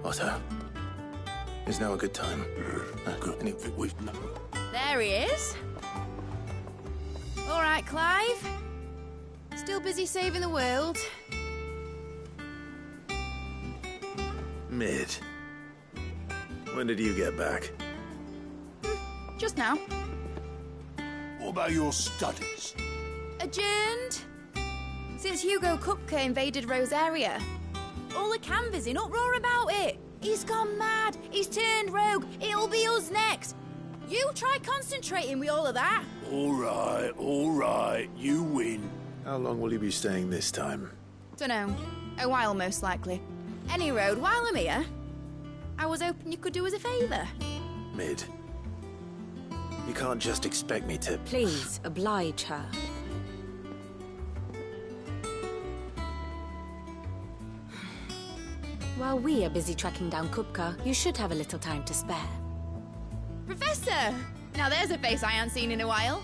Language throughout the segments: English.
Otto, is now a good time? There he is. All right, Clive. Still busy saving the world. Mid. When did you get back? Just now. What about your studies? Adjourned. Since Hugo Kupka invaded Rosaria. All the canvassers in uproar about it. He's gone mad. He's turned rogue. It'll be us next. You try concentrating with all of that. All right. You win. How long will you be staying this time? Dunno. A while, most likely. Any road, while I'm here, I was hoping you could do us a favour. Mid. You can't just expect me to... Please, oblige her. While we are busy tracking down Kupka, you should have a little time to spare. Professor! Now there's a face I haven't seen in a while.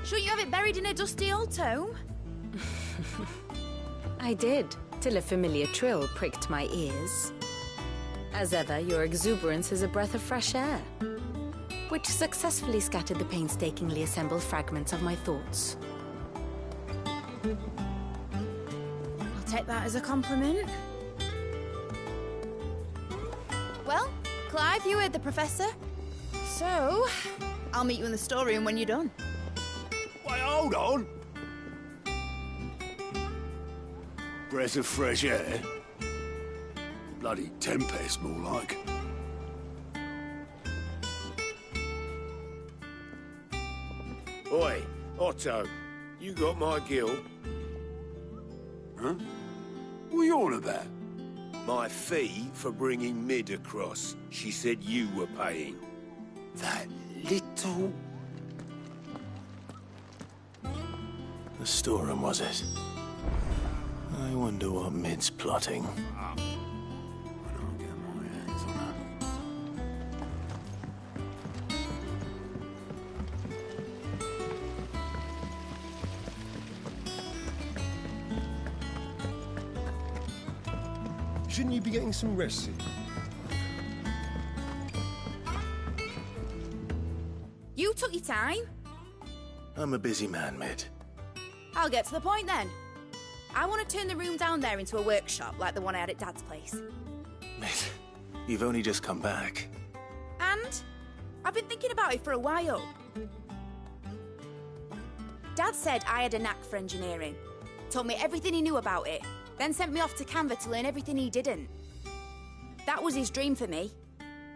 Shouldn't you have it buried in a dusty old tome? I did, till a familiar trill pricked my ears. As ever, your exuberance is a breath of fresh air, which successfully scattered the painstakingly assembled fragments of my thoughts. I'll take that as a compliment. Well, Clive, you heard the professor. So, I'll meet you in the storeroom when you're done. Wait, hold on. Breath of fresh air? Bloody tempest, more like. Oi, Otto, you got my gill? Huh? What are you on about? My fee for bringing Mid across. She said you were paying. That little... The storeroom, was it? I wonder what Mid's plotting. I don't get my hands on her. Shouldn't you be getting some rest soon? You took your time. I'm a busy man, Mid. I'll get to the point then. I want to turn the room down there into a workshop like the one I had at Dad's place. Mid, you've only just come back. And I've been thinking about it for a while. Dad said I had a knack for engineering. Told me everything he knew about it. Then sent me off to Canva to learn everything he didn't. That was his dream for me.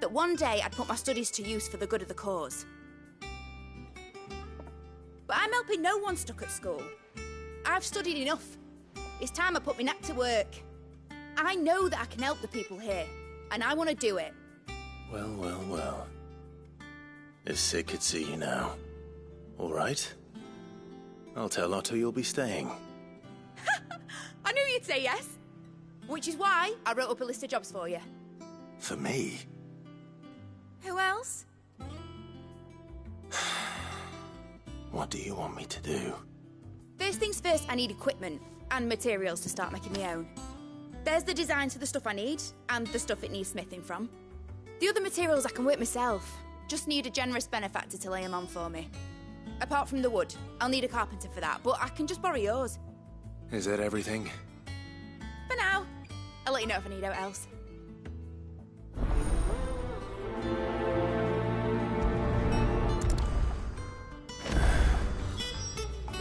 That one day I'd put my studies to use for the good of the cause. But I'm helping no one stuck at school. I've studied enough. It's time I put my knack to work. I know that I can help the people here, and I want to do it. Well. If Sid could see you now. All right. I'll tell Otto you'll be staying. I knew you'd say yes. Which is why I wrote up a list of jobs for you. For me? Who else? What do you want me to do? First things first, I need equipment and materials to start making my own. There's the designs for the stuff I need, and the stuff it needs smithing from. The other materials I can work myself. Just need a generous benefactor to lay them on for me. Apart from the wood, I'll need a carpenter for that, but I can just borrow yours. Is that everything? For now. I'll let you know if I need out else.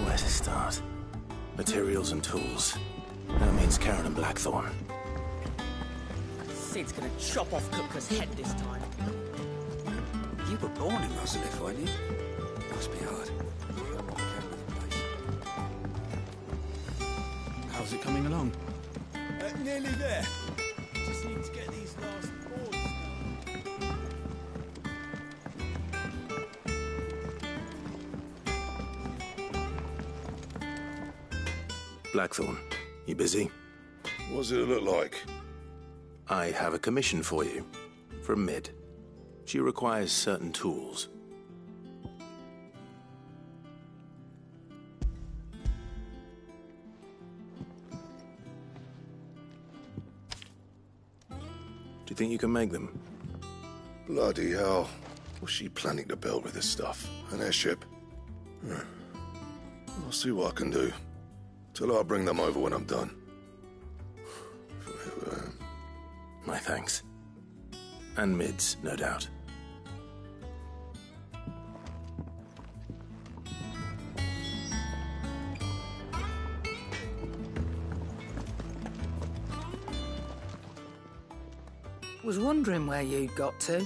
Where to start? Materials and tools. That means Karen and Blackthorn. Sid's gonna chop off Kupka's head this time. You were born in Rosalith, weren't you? Must be hard. How's it coming along? Nearly there. Just need to get these last boards down. Blackthorn, you busy? What's it look like? I have a commission for you. From Mid. She requires certain tools. you think you can make them? Bloody hell. What's she planning to build with this stuff? An airship? I'll see what I can do. Tell her I'll bring them over when I'm done. My thanks. And Mids, no doubt. Was wondering where you'd got to.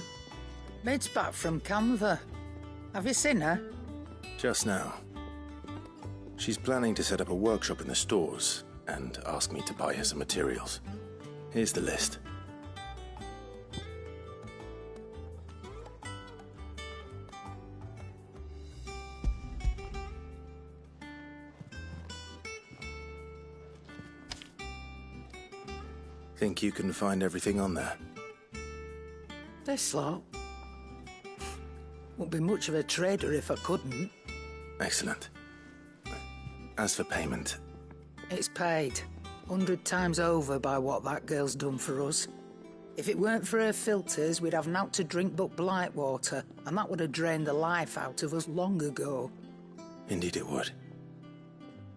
Mid's back from Canva. Have you seen her? Just now. She's planning to set up a workshop in the stores and ask me to buy her some materials. Here's the list. Think you can find everything on there? This lot. Wouldn't be much of a trader if I couldn't. Excellent. As for payment... It's paid. 100 times over by what that girl's done for us. If it weren't for her filters, we'd have naught to drink but blight water, and that would have drained the life out of us long ago. Indeed it would.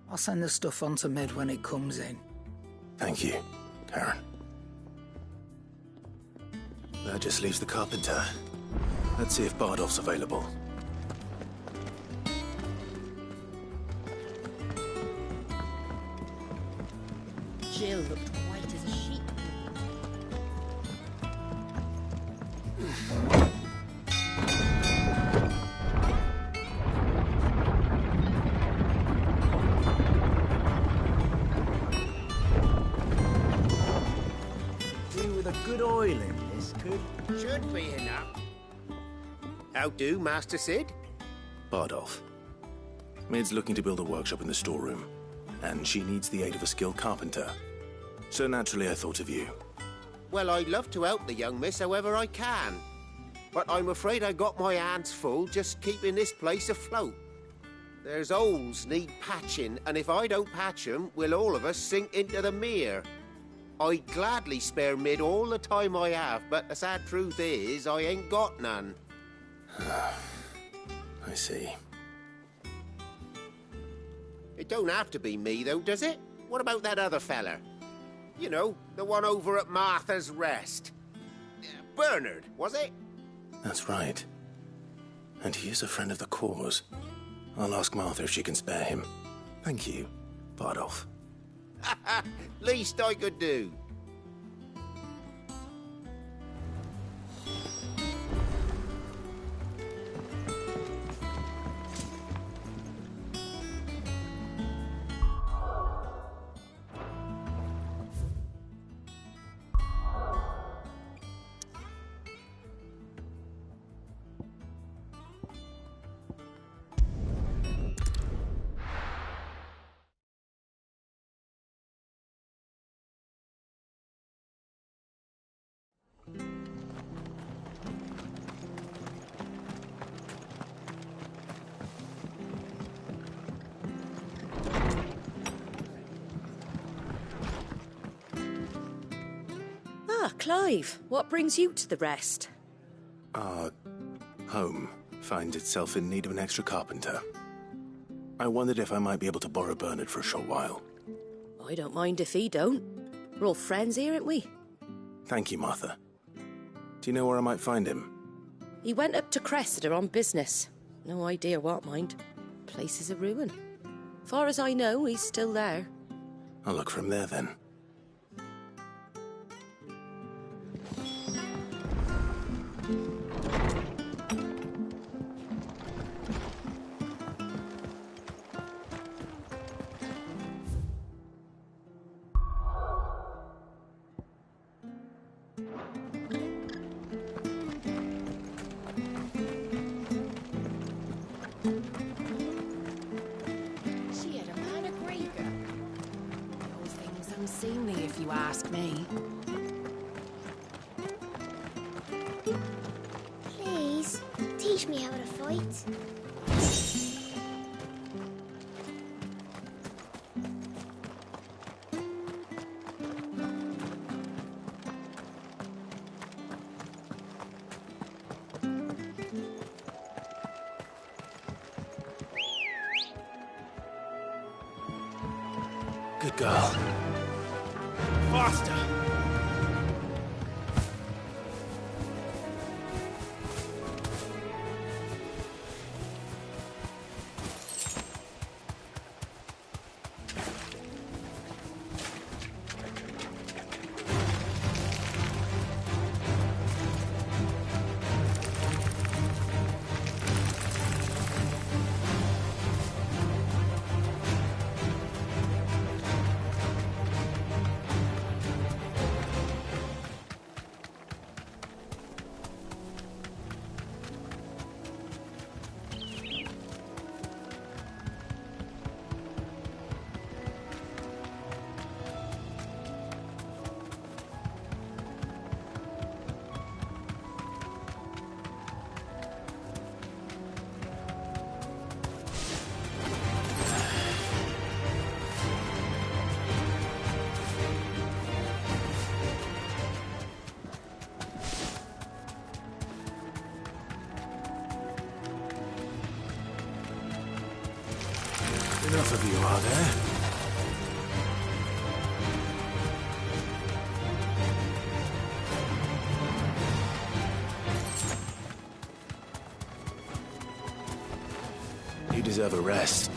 I'll send the stuff on to Mid when it comes in. Thank you, Karen. That just leaves the carpenter. Let's see if Bardolph's available. Jill looked white as a sheep. Do with a good oil in this, could? Should be enough. How do, Master Sid? Bardolph. Mid's looking to build a workshop in the storeroom, and she needs the aid of a skilled carpenter. So naturally I thought of you. Well, I'd love to help the young miss however I can. But I'm afraid I got my hands full just keeping this place afloat. There's holes need patching, and if I don't patch 'em, we'll all of us sink into the mere. I'd gladly spare Mid all the time I have, but the sad truth is, I ain't got none. I see. It don't have to be me, though, does it? What about that other fella? You know, the one over at Martha's Rest. Bernard, was it? That's right. And he is a friend of the cause. I'll ask Martha if she can spare him. Thank you, Bardolph. Least I could do. Ah, Clive, what brings you to the Rest? Our home finds itself in need of an extra carpenter. I wondered if I might be able to borrow Bernard for a short while. I don't mind if he don't. We're all friends here, aren't we? Thank you, Martha. Do you know where I might find him? He went up to Cressida on business. No idea what, mind. Place is a ruin. Far as I know, he's still there. I'll look for him there then. She had a man of Grieger. The whole thing's unseemly if you ask me. Please, teach me how to fight. Good girl. Faster! Enough of you, are there? You deserve a rest.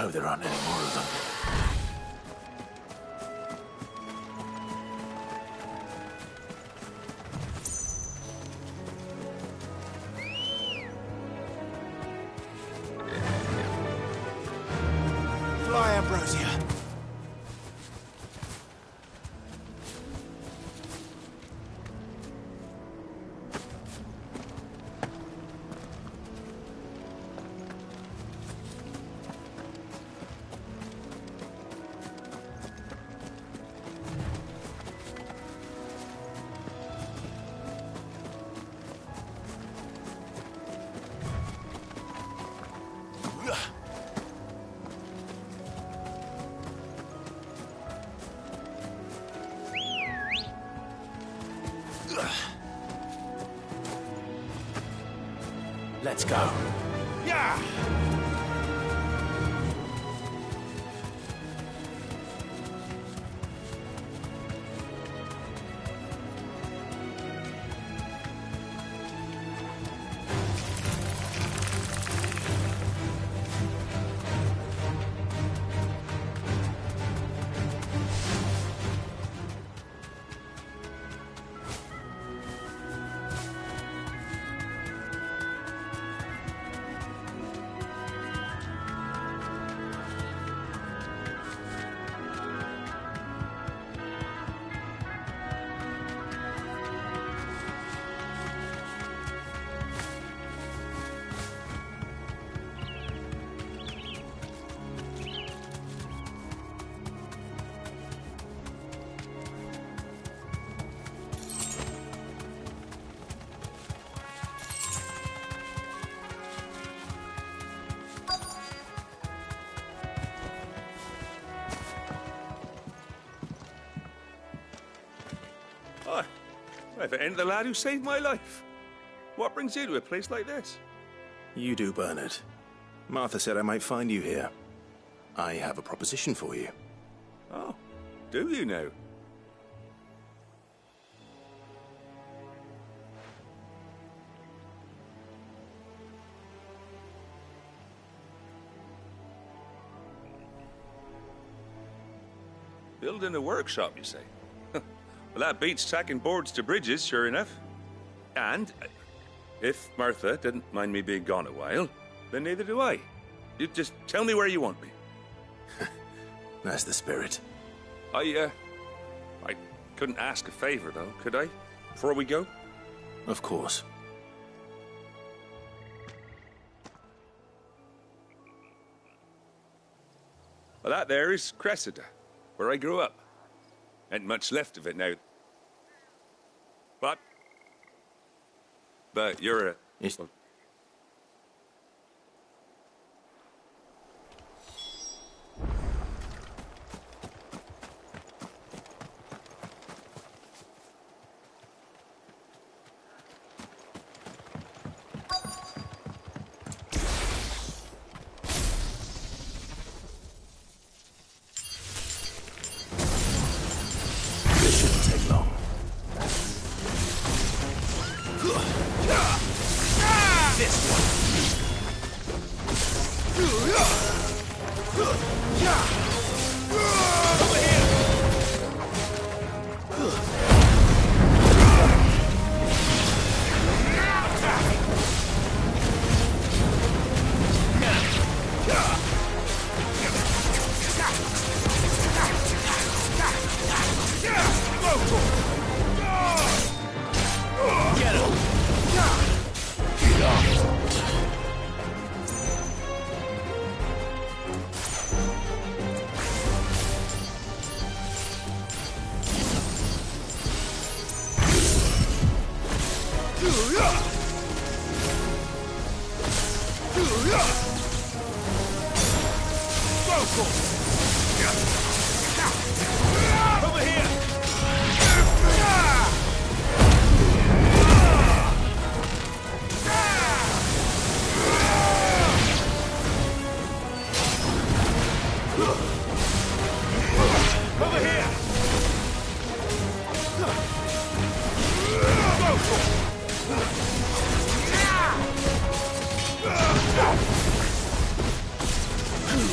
Hope there aren't any more of them. Fly, Ambrosia. Let's go. Yeah! Hi. If it ain't the lad who saved my life. What brings you to a place like this? You do, Bernard. Martha said I might find you here. I have a proposition for you. Oh, do you now? Building a workshop, you say? Well, that beats tacking boards to bridges, sure enough. And if Martha didn't mind me being gone a while, then neither do I. You just tell me where you want me. That's the spirit. I couldn't ask a favor, though, could I? Before we go? Of course. Well, that there is Cressida, where I grew up. Ain't much left of it now. But you're a...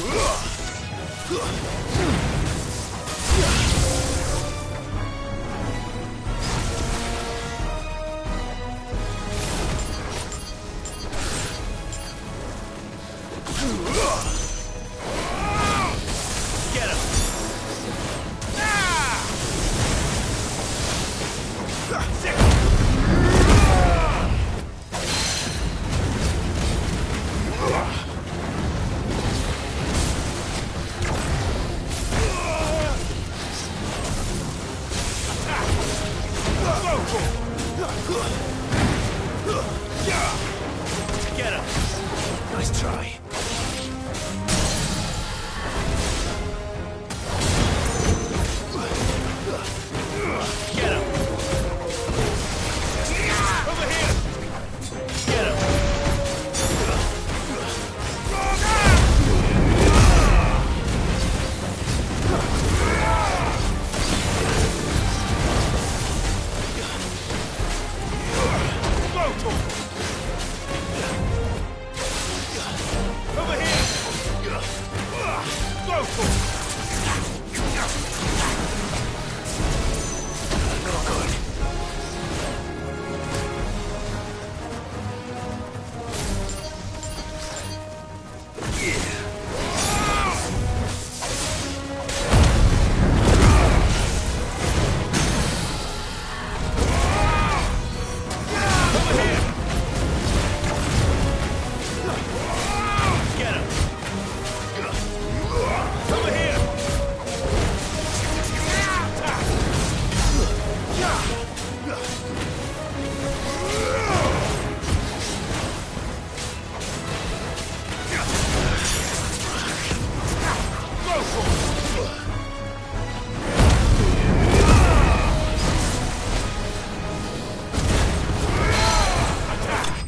Ugh! Get him! Get him! Nice try. Get him! Over here! Get him! Over here! Go for it! Get him! Over here! Go for it! Attack!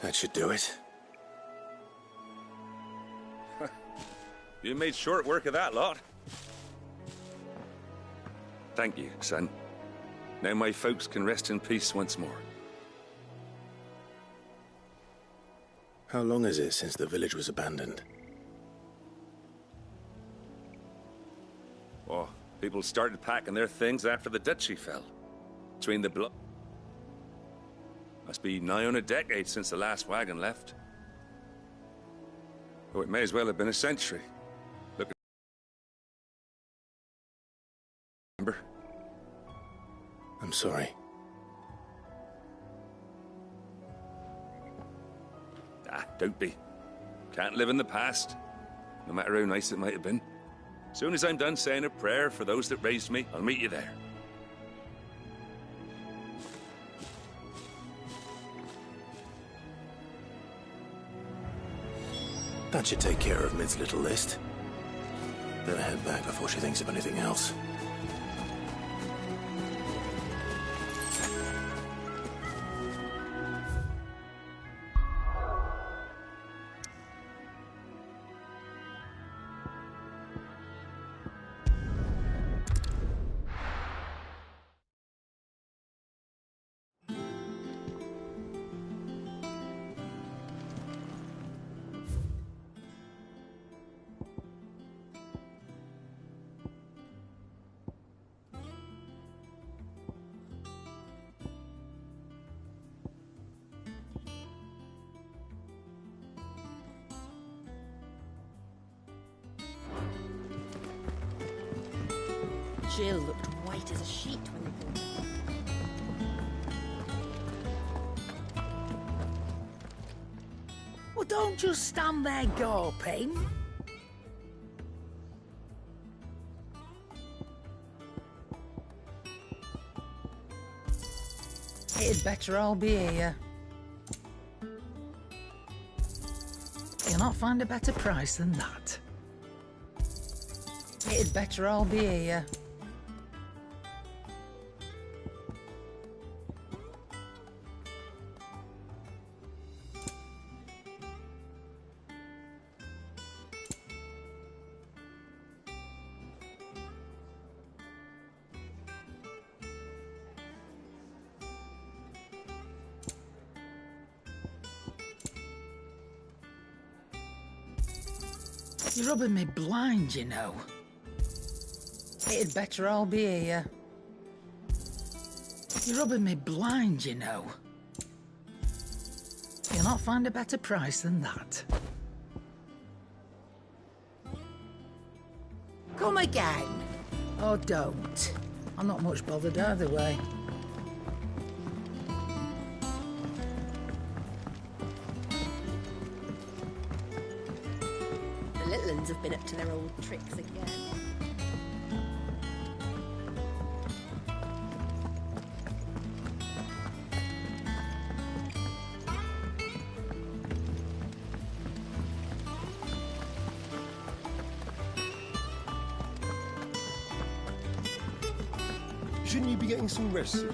That should do it. You made short work of that lot. Thank you, son. Now my folks can rest in peace once more. How long is it since the village was abandoned? Oh, people started packing their things after the duchy fell. Between the blood. Must be nigh on a decade since the last wagon left. Oh, it may as well have been a century. Look at... Remember? I'm sorry. Ah, don't be. Can't live in the past, no matter how nice it might have been. Soon as I'm done saying a prayer for those that raised me, I'll meet you there. That should take care of Mid's little list. Better head back before she thinks of anything else. Jill looked white as a sheet when they pulled her. Well, don't just stand there gawping. It'd better all be here. You'll not find a better price than that. It'd better all be here. You're rubbing me blind, you know. It'd better all be here. You're rubbing me blind, you know. You'll not find a better price than that. Come again. Oh, don't. I'm not much bothered either way. The little uns have been up to their old tricks again. Shouldn't you be getting some rest?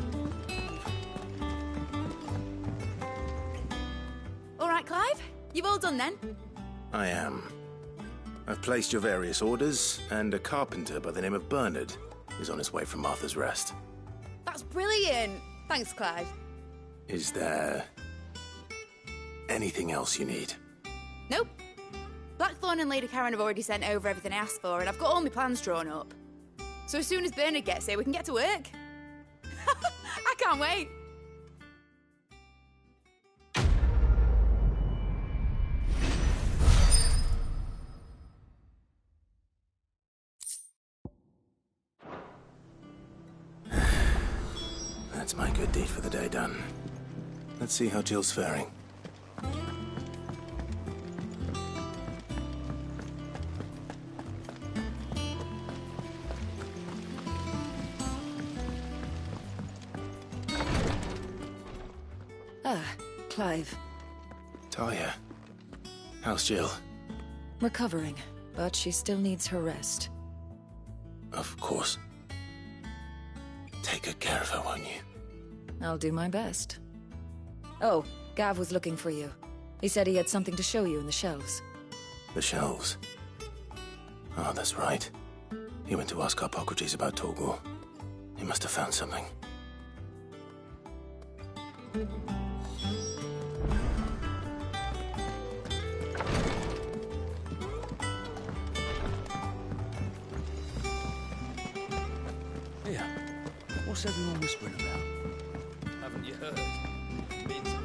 All right, Clive. You've all done then? I am. I've placed your various orders, and a carpenter by the name of Bernard is on his way from Arthur's Rest. That's brilliant. Thanks, Clive. Is there anything else you need? Nope. Blackthorn and Lady Karen have already sent over everything I asked for, and I've got all my plans drawn up. So as soon as Bernard gets here, we can get to work. I can't wait. That's my good deed for the day done. Let's see how Jill's faring. Ah, Clive. Talia, how's Jill? Recovering, but she still needs her rest. Of course. Take good care of her, won't you? I'll do my best. Oh, Gav was looking for you. He said he had something to show you in the shelves. The shelves? Oh, that's right. He went to ask Harpocrates about Torgal. He must have found something. Here, what's everyone whispering about? Haven't you heard? Mid's back.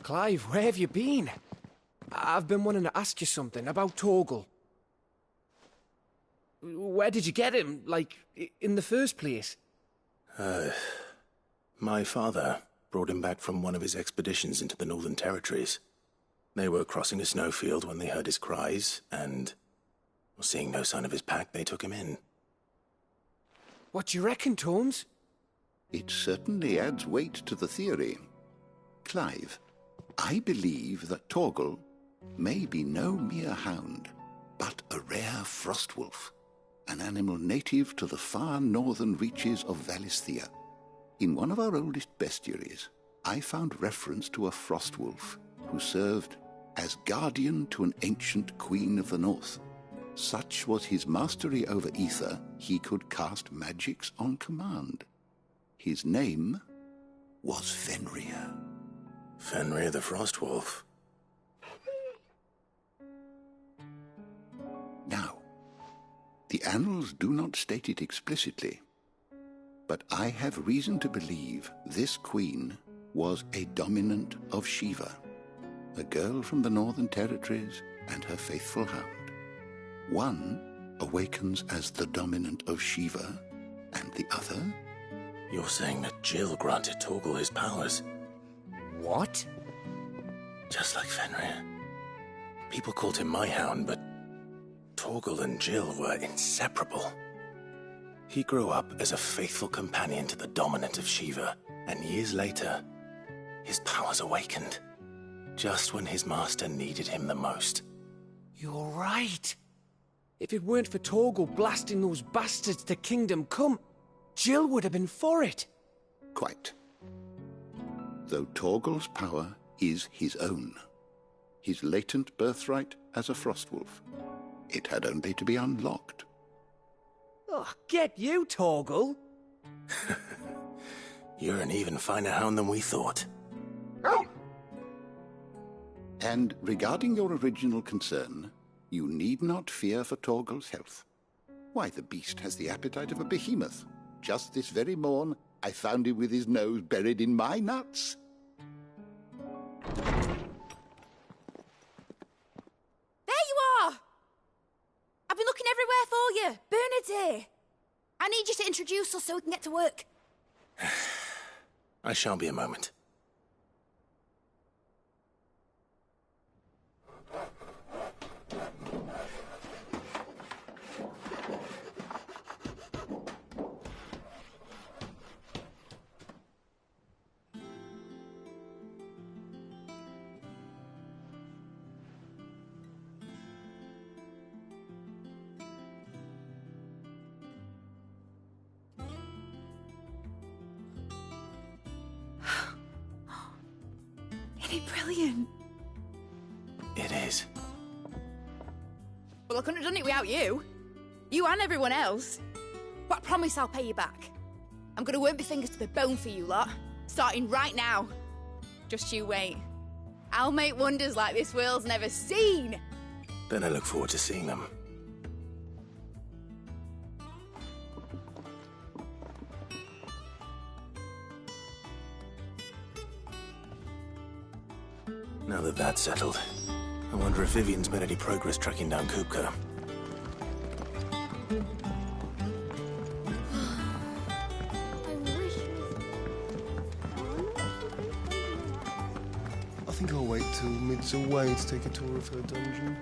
Clive, where have you been? I've been wanting to ask you something about Torgal. Where did you get him, like, in the first place? My father brought him back from one of his expeditions into the Northern Territories. They were crossing a snowfield when they heard his cries, and, seeing no sign of his pack, they took him in. What do you reckon, Torms? It certainly adds weight to the theory. Clive, I believe that Torgal may be no mere hound, but a rare frostwolf, an animal native to the far northern reaches of Valisthea. In one of our oldest bestiaries, I found reference to a frostwolf who served as guardian to an ancient queen of the north. Such was his mastery over ether, he could cast magics on command. His name was Fenrir. Fenrir the Frostwolf. Now, the annals do not state it explicitly, but I have reason to believe this queen was a dominant of Shiva, a girl from the Northern Territories and her faithful hound. One awakens as the dominant of Shiva, and the other? You're saying that Jill granted Torgal his powers? What? Just like Fenrir. People called him my hound, but Torgal and Jill were inseparable. He grew up as a faithful companion to the dominant of Shiva, and years later, his powers awakened, just when his master needed him the most. You're right. If it weren't for Torgal blasting those bastards to Kingdom Come, Jill would have been for it. Quite. Though Torgal's power is his own. His latent birthright as a Frostwolf. It had only to be unlocked. Oh, get you, Torgal! You're an even finer hound than we thought. And regarding your original concern, you need not fear for Torgal's health. Why, the beast has the appetite of a behemoth. Just this very morn, I found him with his nose buried in my nuts. There you are! I've been looking everywhere for you. Bernard's here. I need you to introduce us so we can get to work. I shan't be a moment. Isn't it brilliant? It is. Well, I couldn't have done it without you. You and everyone else. But I promise I'll pay you back. I'm gonna work my fingers to the bone for you lot, starting right now. Just you wait. I'll make wonders like this world's never seen. Then I look forward to seeing them. Now that that's settled, I wonder if Vivian's made any progress tracking down Kupka. I think I'll wait till Mid's away to take a tour of her dungeon.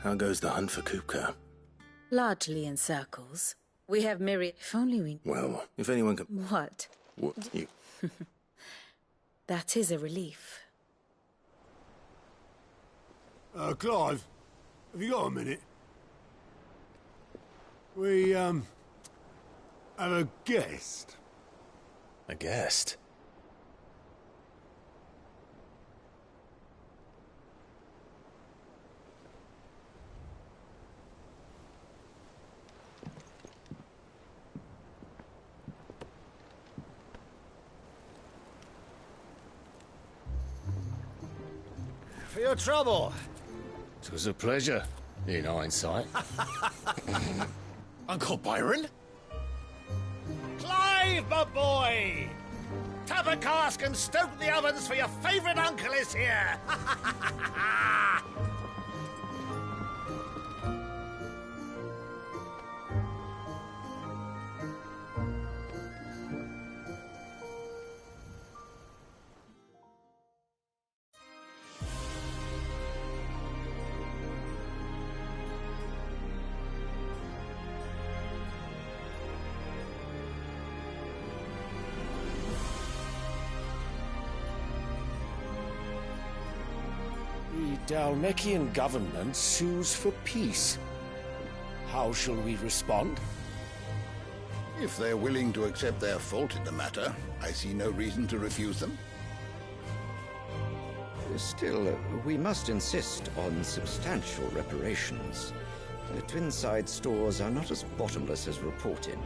How goes the hunt for Kupka? Largely in circles. We have myriad... If only we... Well, if anyone can... What? What? You... That is a relief. Clive, have you got a minute? We, have a guest. A guest? For your trouble. It was a pleasure, in hindsight. Uncle Byron? Clive, my boy! Tap a cask and stoke the ovens, for your favourite uncle is here! The Dhalmekian government sues for peace. How shall we respond? If they're willing to accept their fault in the matter, I see no reason to refuse them. Still, we must insist on substantial reparations. The Twinside stores are not as bottomless as reported.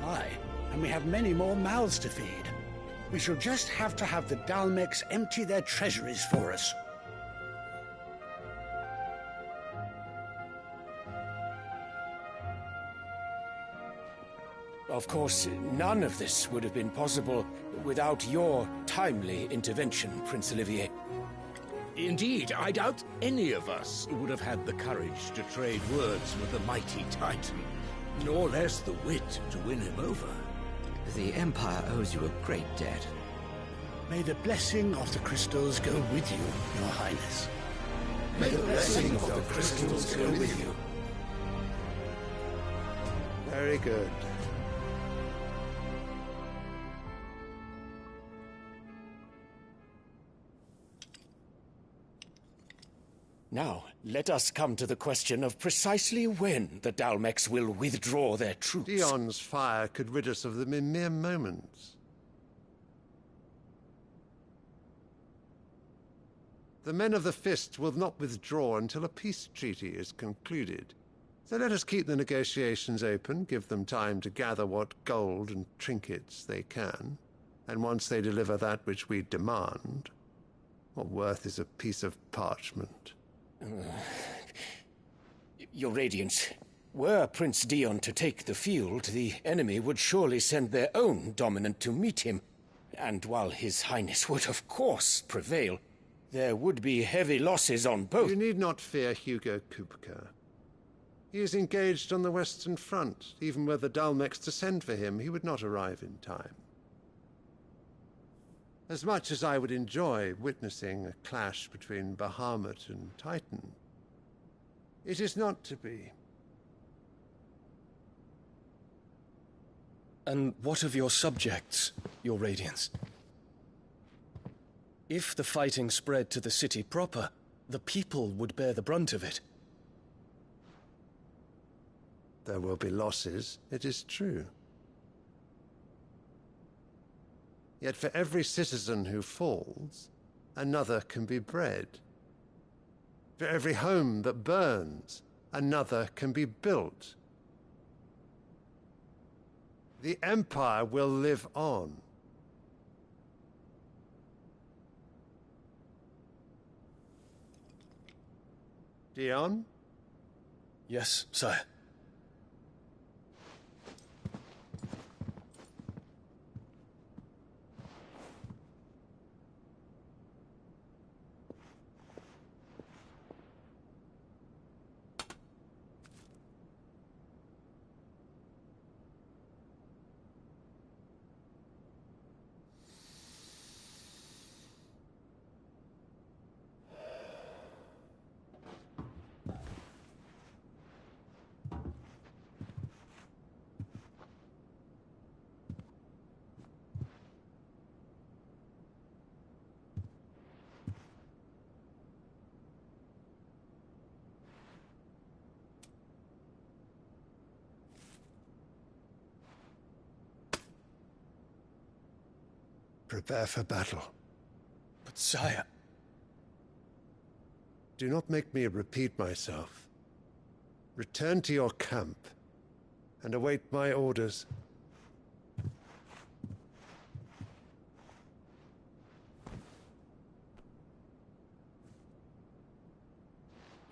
Aye, and we have many more mouths to feed. We shall just have to have the Dhalmekians empty their treasuries for us. Of course, none of this would have been possible without your timely intervention, Prince Olivier. Indeed, I doubt any of us would have had the courage to trade words with the mighty Titan, nor less the wit to win him over. The Empire owes you a great debt. May the blessing of the crystals go with you, Your Highness. May the blessing of the crystals go with you. Very good. Now, let us come to the question of precisely when the Dalmex will withdraw their troops. Dion's fire could rid us of them in mere moments. The men of the Fist will not withdraw until a peace treaty is concluded. So let us keep the negotiations open, give them time to gather what gold and trinkets they can, and once they deliver that which we demand, what worth is a piece of parchment? Your Radiance, were Prince Dion to take the field, the enemy would surely send their own dominant to meet him. And while His Highness would of course prevail, there would be heavy losses on both. You need not fear Hugo Kupka. He is engaged on the Western Front. Even were the Dalmex to send for him, he would not arrive in time. As much as I would enjoy witnessing a clash between Bahamut and Titan, it is not to be. And what of your subjects, Your Radiance? If the fighting spread to the city proper, the people would bear the brunt of it. There will be losses, it is true. Yet for every citizen who falls, another can be bred. For every home that burns, another can be built. The Empire will live on. Dion? Yes, sire. Prepare for battle. But sire... Do not make me repeat myself. Return to your camp and await my orders.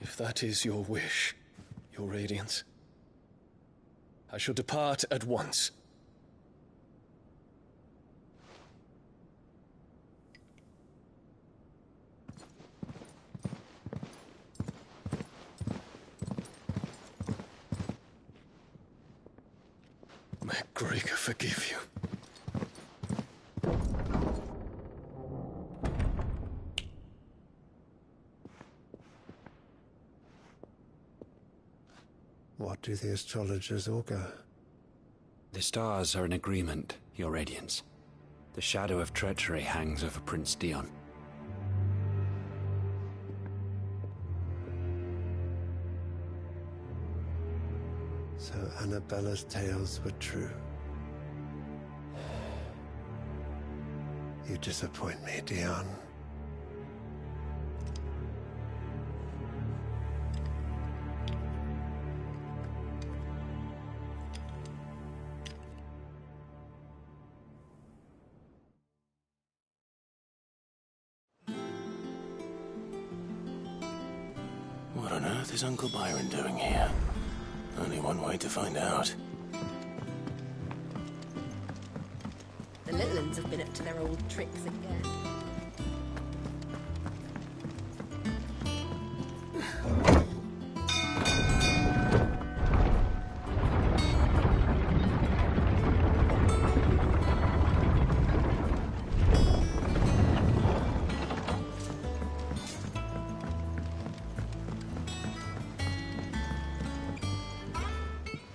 If that is your wish, Your Radiance, I shall depart at once. May Greager forgive you. What do the astrologers augur? The stars are in agreement, Your Radiance. The shadow of treachery hangs over Prince Dion. So Annabella's tales were true. You disappoint me, Dion. What on earth is Uncle Byron doing here? Only one way to find out. The little uns have been up to their old tricks again.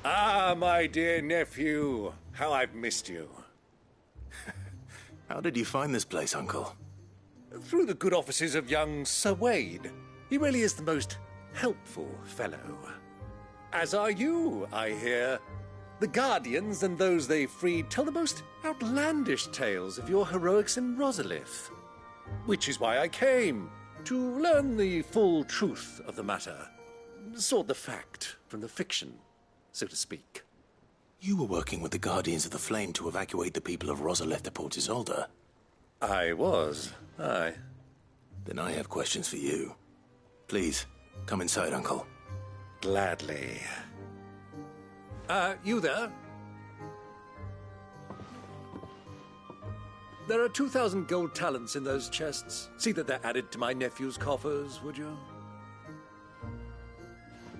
Ah, my dear nephew, how I've missed you. How did you find this place, Uncle? Through the good offices of young Sir Wade. He really is the most helpful fellow. As are you, I hear. The Guardians and those they freed tell the most outlandish tales of your heroics in Rosalith. Which is why I came, to learn the full truth of the matter. Sort the fact from the fiction, so to speak. You were working with the Guardians of the Flame to evacuate the people of Rosalith to Port Isolde. I was, aye. Then I have questions for you. Please, come inside, Uncle. Gladly. You there? There are 2,000 gold talents in those chests. See that they're added to my nephew's coffers, would you?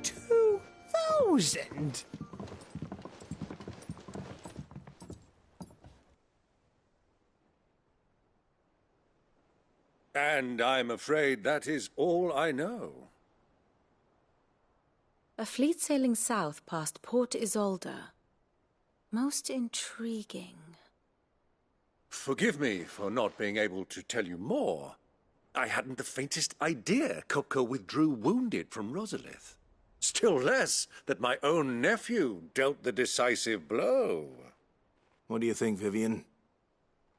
2,000? And I'm afraid that is all I know. A fleet sailing south past Port Isolde. Most intriguing. Forgive me for not being able to tell you more. I hadn't the faintest idea Kupka withdrew wounded from Rosalith. Still less that my own nephew dealt the decisive blow. What do you think, Vivian?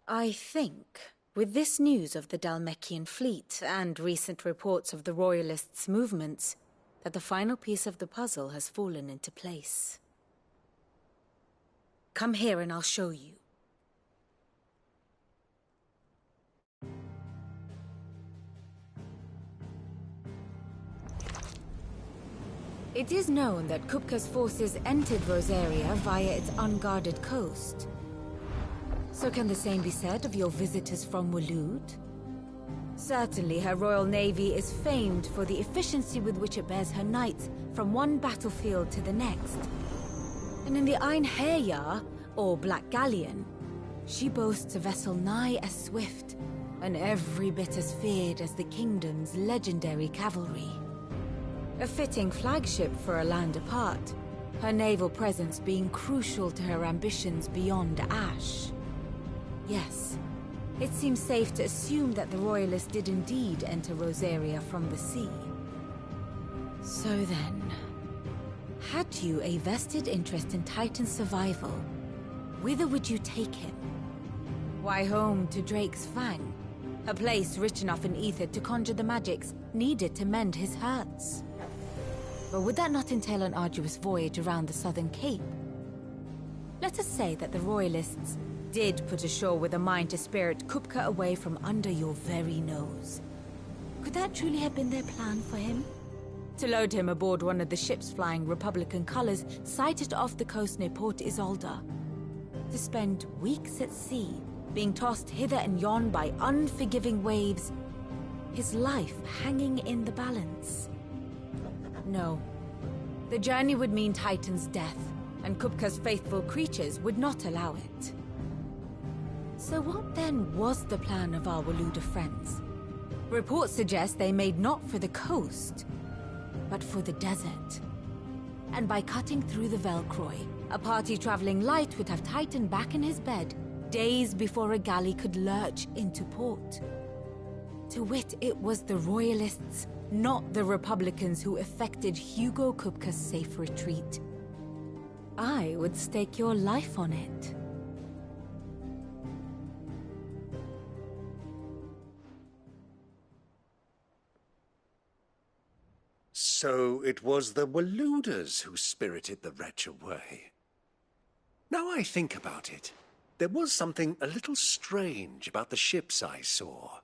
I think, with this news of the Dhalmekian fleet and recent reports of the Royalists' movements, that the final piece of the puzzle has fallen into place. Come here and I'll show you. It is known that Kupka's forces entered Rosaria via its unguarded coast. So can the same be said of your visitors from Waloed? Certainly her Royal Navy is famed for the efficiency with which it bears her knights from one battlefield to the next. And in the Einherjar, or Black Galleon, she boasts a vessel nigh as swift and every bit as feared as the kingdom's legendary cavalry. A fitting flagship for a land apart, her naval presence being crucial to her ambitions beyond Ash. Yes, it seems safe to assume that the Royalists did indeed enter Rosaria from the sea. So then, had you a vested interest in Titan's survival, whither would you take him? Why, home to Drake's Fang, a place rich enough in ether to conjure the magics needed to mend his hurts. But would that not entail an arduous voyage around the southern cape? Let us say that the Royalists did put ashore with a mind to spirit Kupka away from under your very nose. Could that truly have been their plan for him? To load him aboard one of the ships flying Republican colors sighted off the coast near Port Isolde. To spend weeks at sea, being tossed hither and yon by unforgiving waves, his life hanging in the balance. No. The journey would mean Titan's death, and Kupka's faithful creatures would not allow it. So what then was the plan of our Waloed friends? Reports suggest they made not for the coast, but for the desert. And by cutting through the Velcroy, a party traveling light would have Titan back in his bed days before a galley could lurch into port. To wit, it was the Royalists, not the Republicans, who effected Hugo Kupka's safe retreat. I would stake your life on it. So it was the Waloeders who spirited the wretch away. Now I think about it, there was something a little strange about the ships I saw.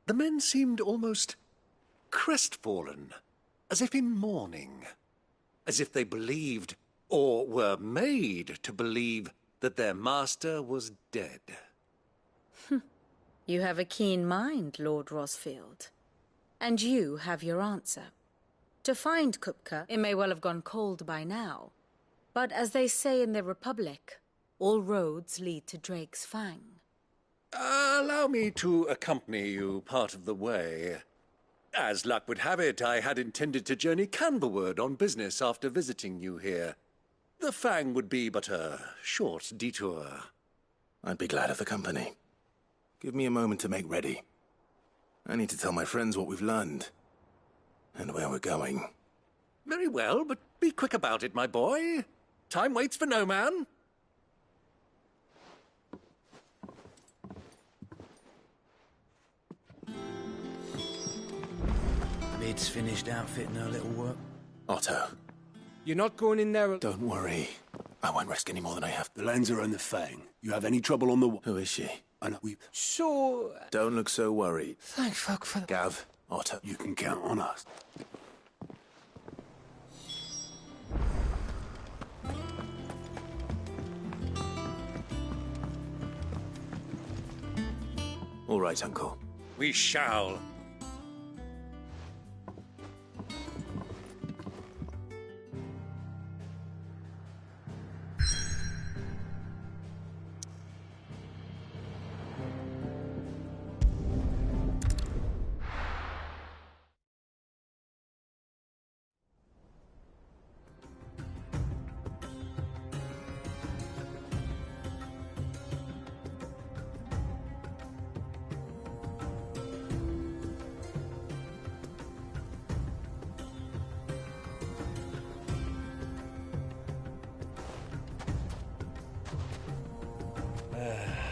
The men seemed almost crestfallen, as if in mourning, as if they believed, or were made to believe, that their master was dead. You have a keen mind, Lord Rosfield. And you have your answer. To find Kupka, it may well have gone cold by now. But as they say in the Republic, all roads lead to Drake's Fang. Allow me to accompany you part of the way. As luck would have it, I had intended to journey Canberward on business after visiting you here. The Fang would be but a short detour. I'd be glad of the company. Give me a moment to make ready. I need to tell my friends what we've learned. and where we're going. Very well, but be quick about it, my boy. Time waits for no man. Mid's finished outfitting her little work. Otto. You're not going in there... Don't worry. I won't risk any more than I have. The Lanza and the Fang. You have any trouble on the... Who is she? I know we... So... Don't look so worried. Thank fuck for... Gav, Otto. You can count on us. All right, Uncle. We shall.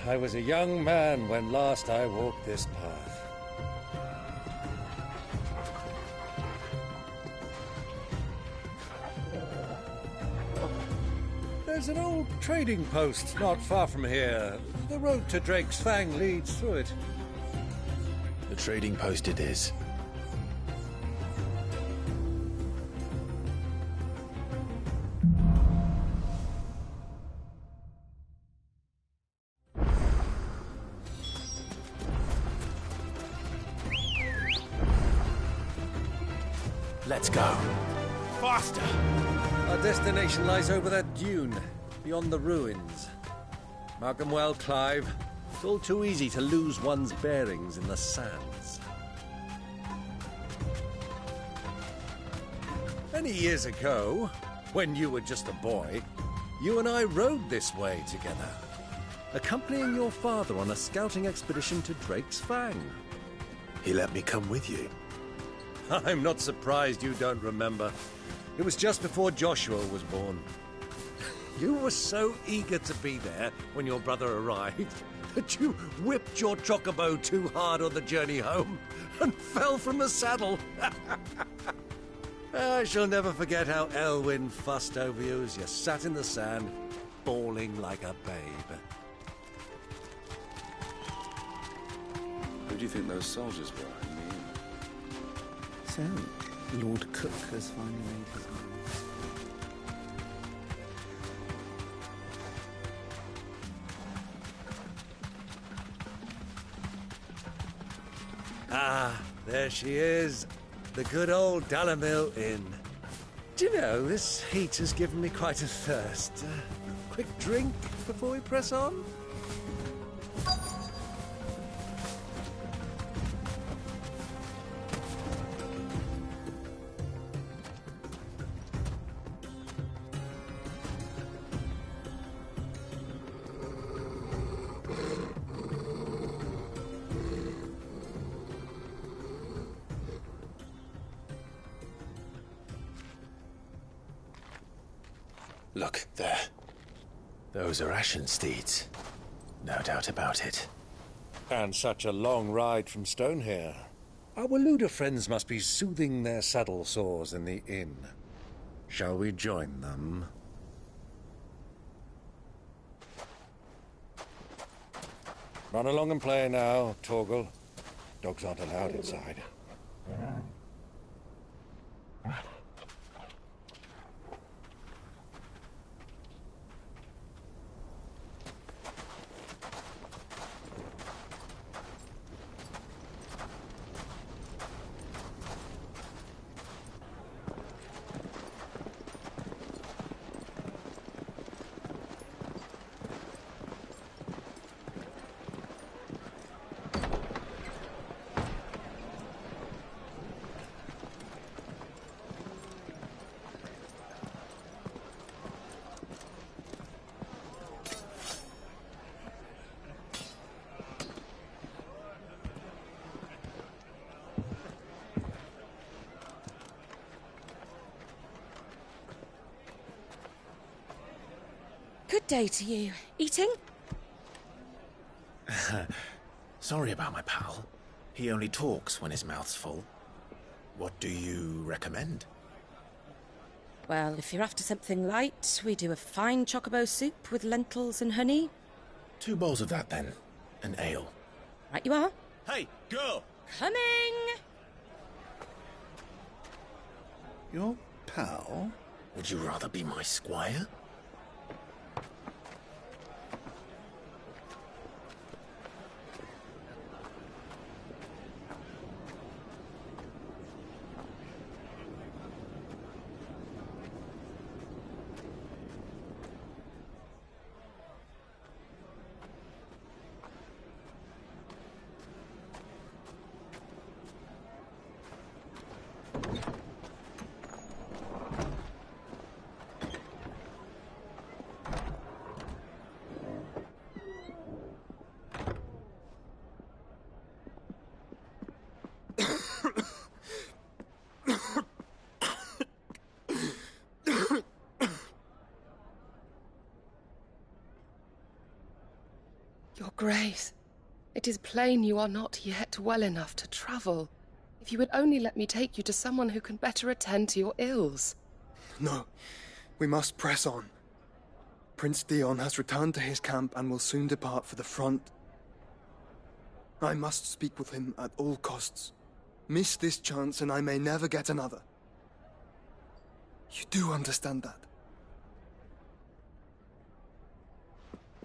I was a young man when last I walked this path. There's an old trading post not far from here. The road to Drake's Fang leads through it. The trading post it is. Let's go. Faster! Our destination lies over that dune, beyond the ruins. Mark 'em well, Clive. It's all too easy to lose one's bearings in the sands. Many years ago, when you were just a boy, you and I rode this way together, accompanying your father on a scouting expedition to Drake's Fang. He let me come with you. I'm not surprised you don't remember. It was just before Joshua was born. You were so eager to be there when your brother arrived that you whipped your chocobo too hard on the journey home and fell from the saddle. I shall never forget how Elwyn fussed over you as you sat in the sand, bawling like a babe. Who do you think those soldiers were? So, Lord Cook has finally made his mind. Ah, there she is. The good old Dalamil Inn. Do you know, this heat has given me quite a thirst. Quick drink before we press on? Look, there. Those are Ashen steeds. No doubt about it. And such a long ride from Stonehair. Our Waluda friends must be soothing their saddle sores in the inn. Shall we join them? Run along and play now, Torgal. Dogs aren't allowed inside. Good day to you. Eating? Sorry about my pal. He only talks when his mouth's full. What do you recommend? Well, if you're after something light, we do a fine chocobo soup with lentils and honey. 2 bowls of that, then. An ale. Right you are. Hey, girl! Coming! Your pal? Would you rather be my squire? Your Grace, it is plain you are not yet well enough to travel. If you would only let me take you to someone who can better attend to your ills. No, we must press on. Prince Dion has returned to his camp and will soon depart for the front. I must speak with him at all costs. Miss this chance and I may never get another. You do understand that?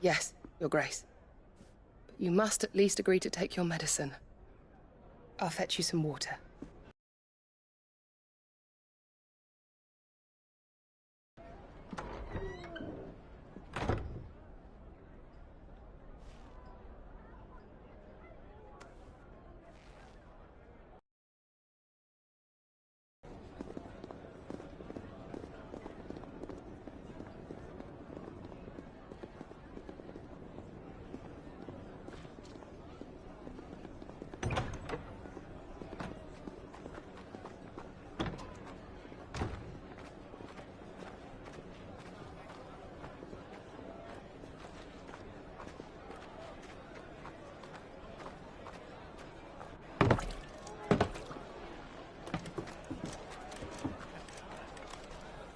Yes, Your Grace. But you must at least agree to take your medicine. I'll fetch you some water.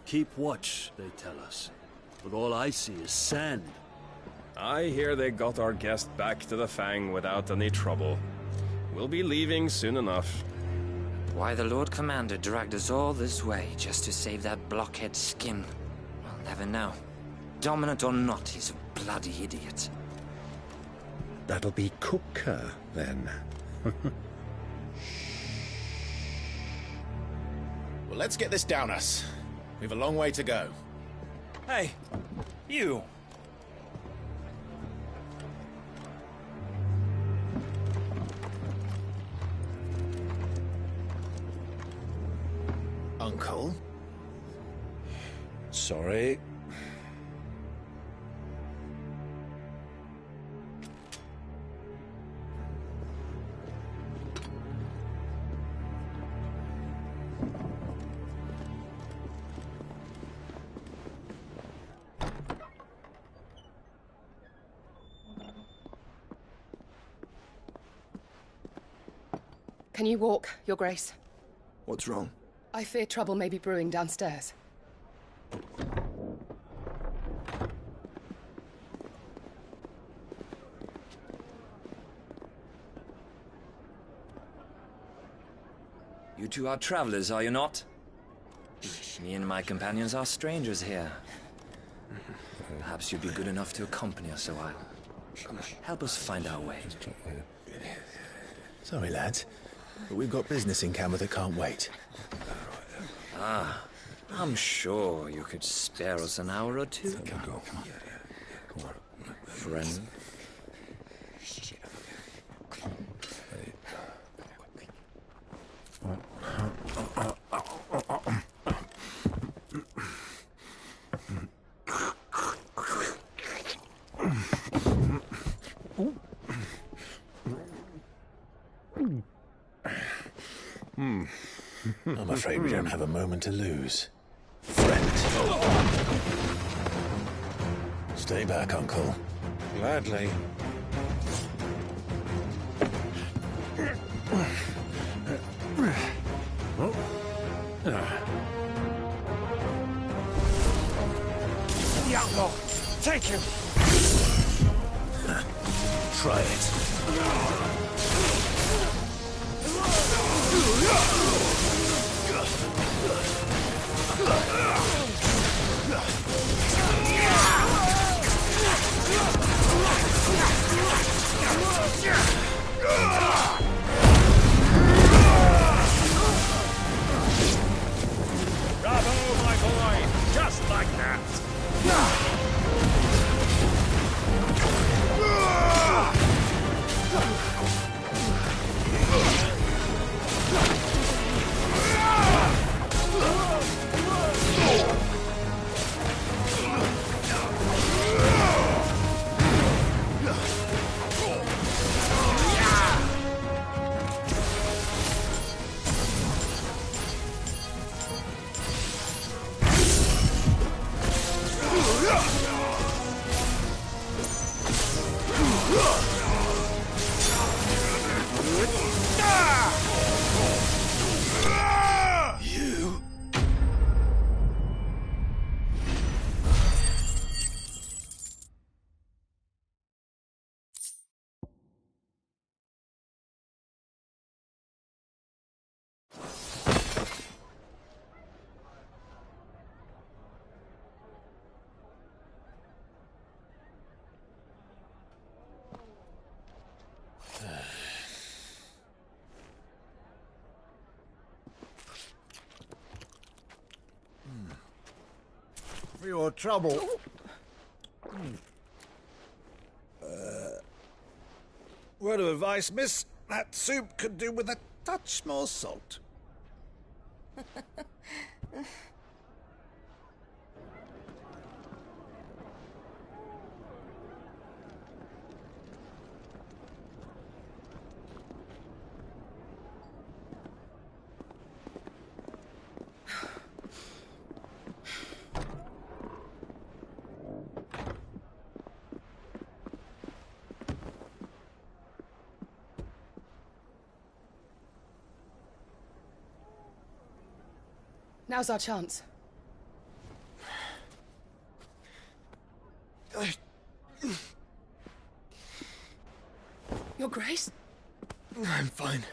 Keep watch, they tell us. But all I see is sand. I hear they got our guest back to the Fang without any trouble. We'll be leaving soon enough. Why the Lord Commander dragged us all this way just to save that blockhead skin, we'll never know. Dominant or not, he's a bloody idiot. That'll be Cooker, then. Well, let's get this down us. We've a long way to go. Hey, you! Uncle? Sorry. Can you walk, Your Grace? What's wrong? I fear trouble may be brewing downstairs. You two are travelers, are you not? Me and my companions are strangers here. Perhaps you'd be good enough to accompany us a while. Help us find our way. Sorry, lads, but we've got business in Camber that can't wait. Ah, I'm sure you could spare us an hour or two. Come on. Friend. I'm afraid we don't have a moment to lose. Friend. Stay back, Uncle. Gladly. The outlaw! Take him! Try it. Bravo, my boy! Just like that! For your trouble. Word of advice, miss. That soup could do with a touch more salt. Now's our chance. Your Grace? I'm fine.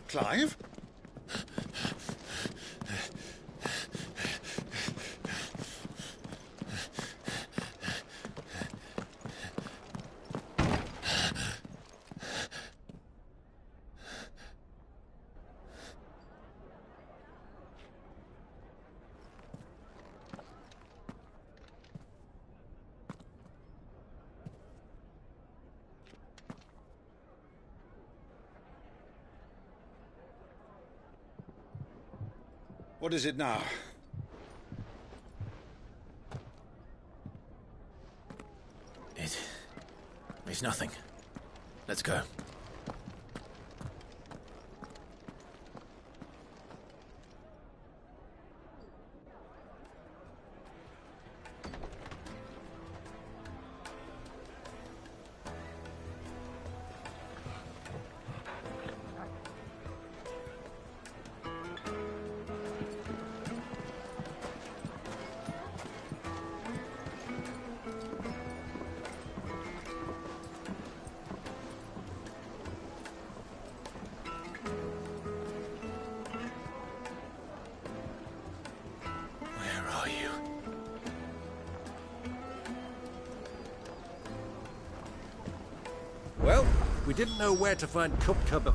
Clive? What is it now? It's nothing. Let's go. Well, we didn't know where to find Kupka before.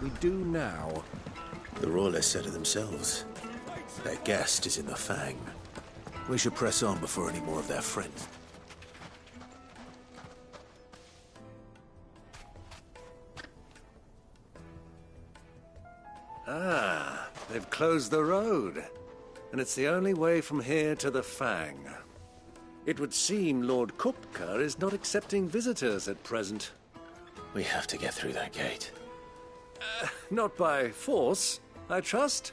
we do now. The Royalists said it themselves. Their guest is in the Fang. We should press on before any more of their friends. Ah, they've closed the road. And it's the only way from here to the Fang. It would seem Lord Kupka is not accepting visitors at present. We have to get through that gate. Not by force, I trust.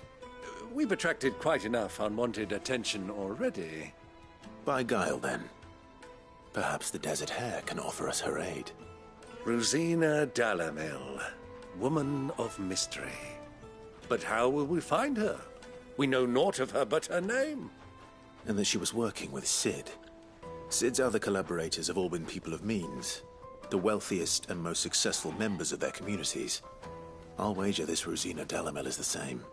We've attracted quite enough unwanted attention already. By guile, then. Perhaps the Desert Hare can offer us her aid. Rosina Dalamil, woman of mystery. But how will we find her? We know naught of her but her name. And that she was working with Cid. Cid's other collaborators have all been people of means, the wealthiest and most successful members of their communities. I'll wager this Rosina Dalamil is the same.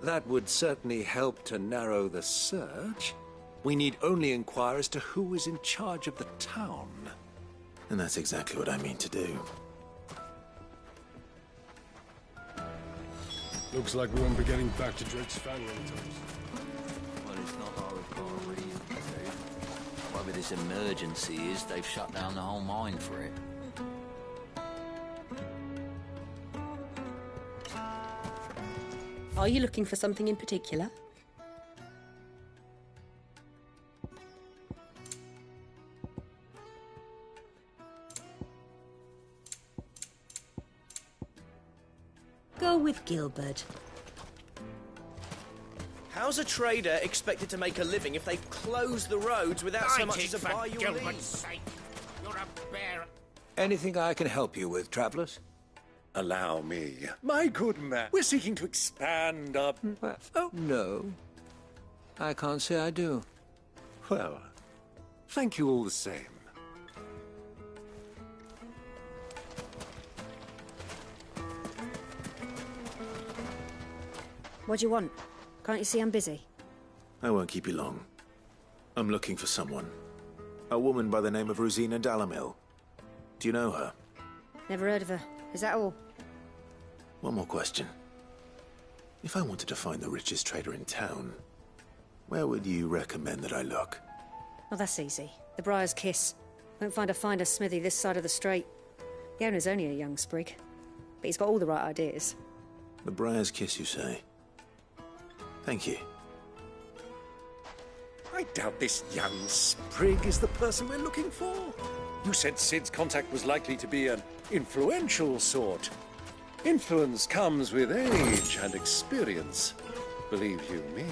That would certainly help to narrow the search. We need only inquire as to who is in charge of the town. And that's exactly what I mean to do. Looks like we won't be getting back to Drake's family anytime. Well, it's not that we've got a reason to. Whatever this emergency is, they've shut down the whole mine for it. Are you looking for something in particular? Go with Gilbert. How's a trader expected to make a living if they've closed the roads without so much as a buy your leave? You're a bear. Anything I can help you with, travelers? Allow me. My good man, we're seeking to expand our... Oh, no. I can't say I do. Well, thank you all the same. What do you want? Can't you see I'm busy? I won't keep you long. I'm looking for someone. A woman by the name of Rosina Dalamil. Do you know her? Never heard of her. Is that all? One more question. If I wanted to find the richest trader in town, where would you recommend that I look? Oh, that's easy. The Briar's Kiss. Won't find a finer smithy this side of the strait. The owner's only a young sprig, but he's got all the right ideas. The Briar's Kiss, you say? Thank you. I doubt this young sprig is the person we're looking for. You said Cid's contact was likely to be an influential sort. Influence comes with age and experience, believe you me.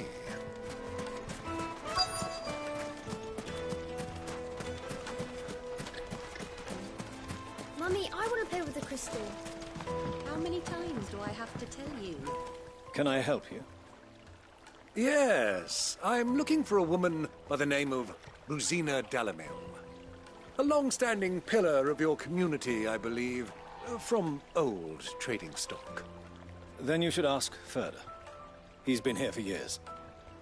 Mummy, I want to play with the crystal. How many times do I have to tell you? Can I help you? Yes, I'm looking for a woman by the name of Rosina Dalamil. A long-standing pillar of your community, I believe, from old trading stock. Then you should ask Ferda. He's been here for years.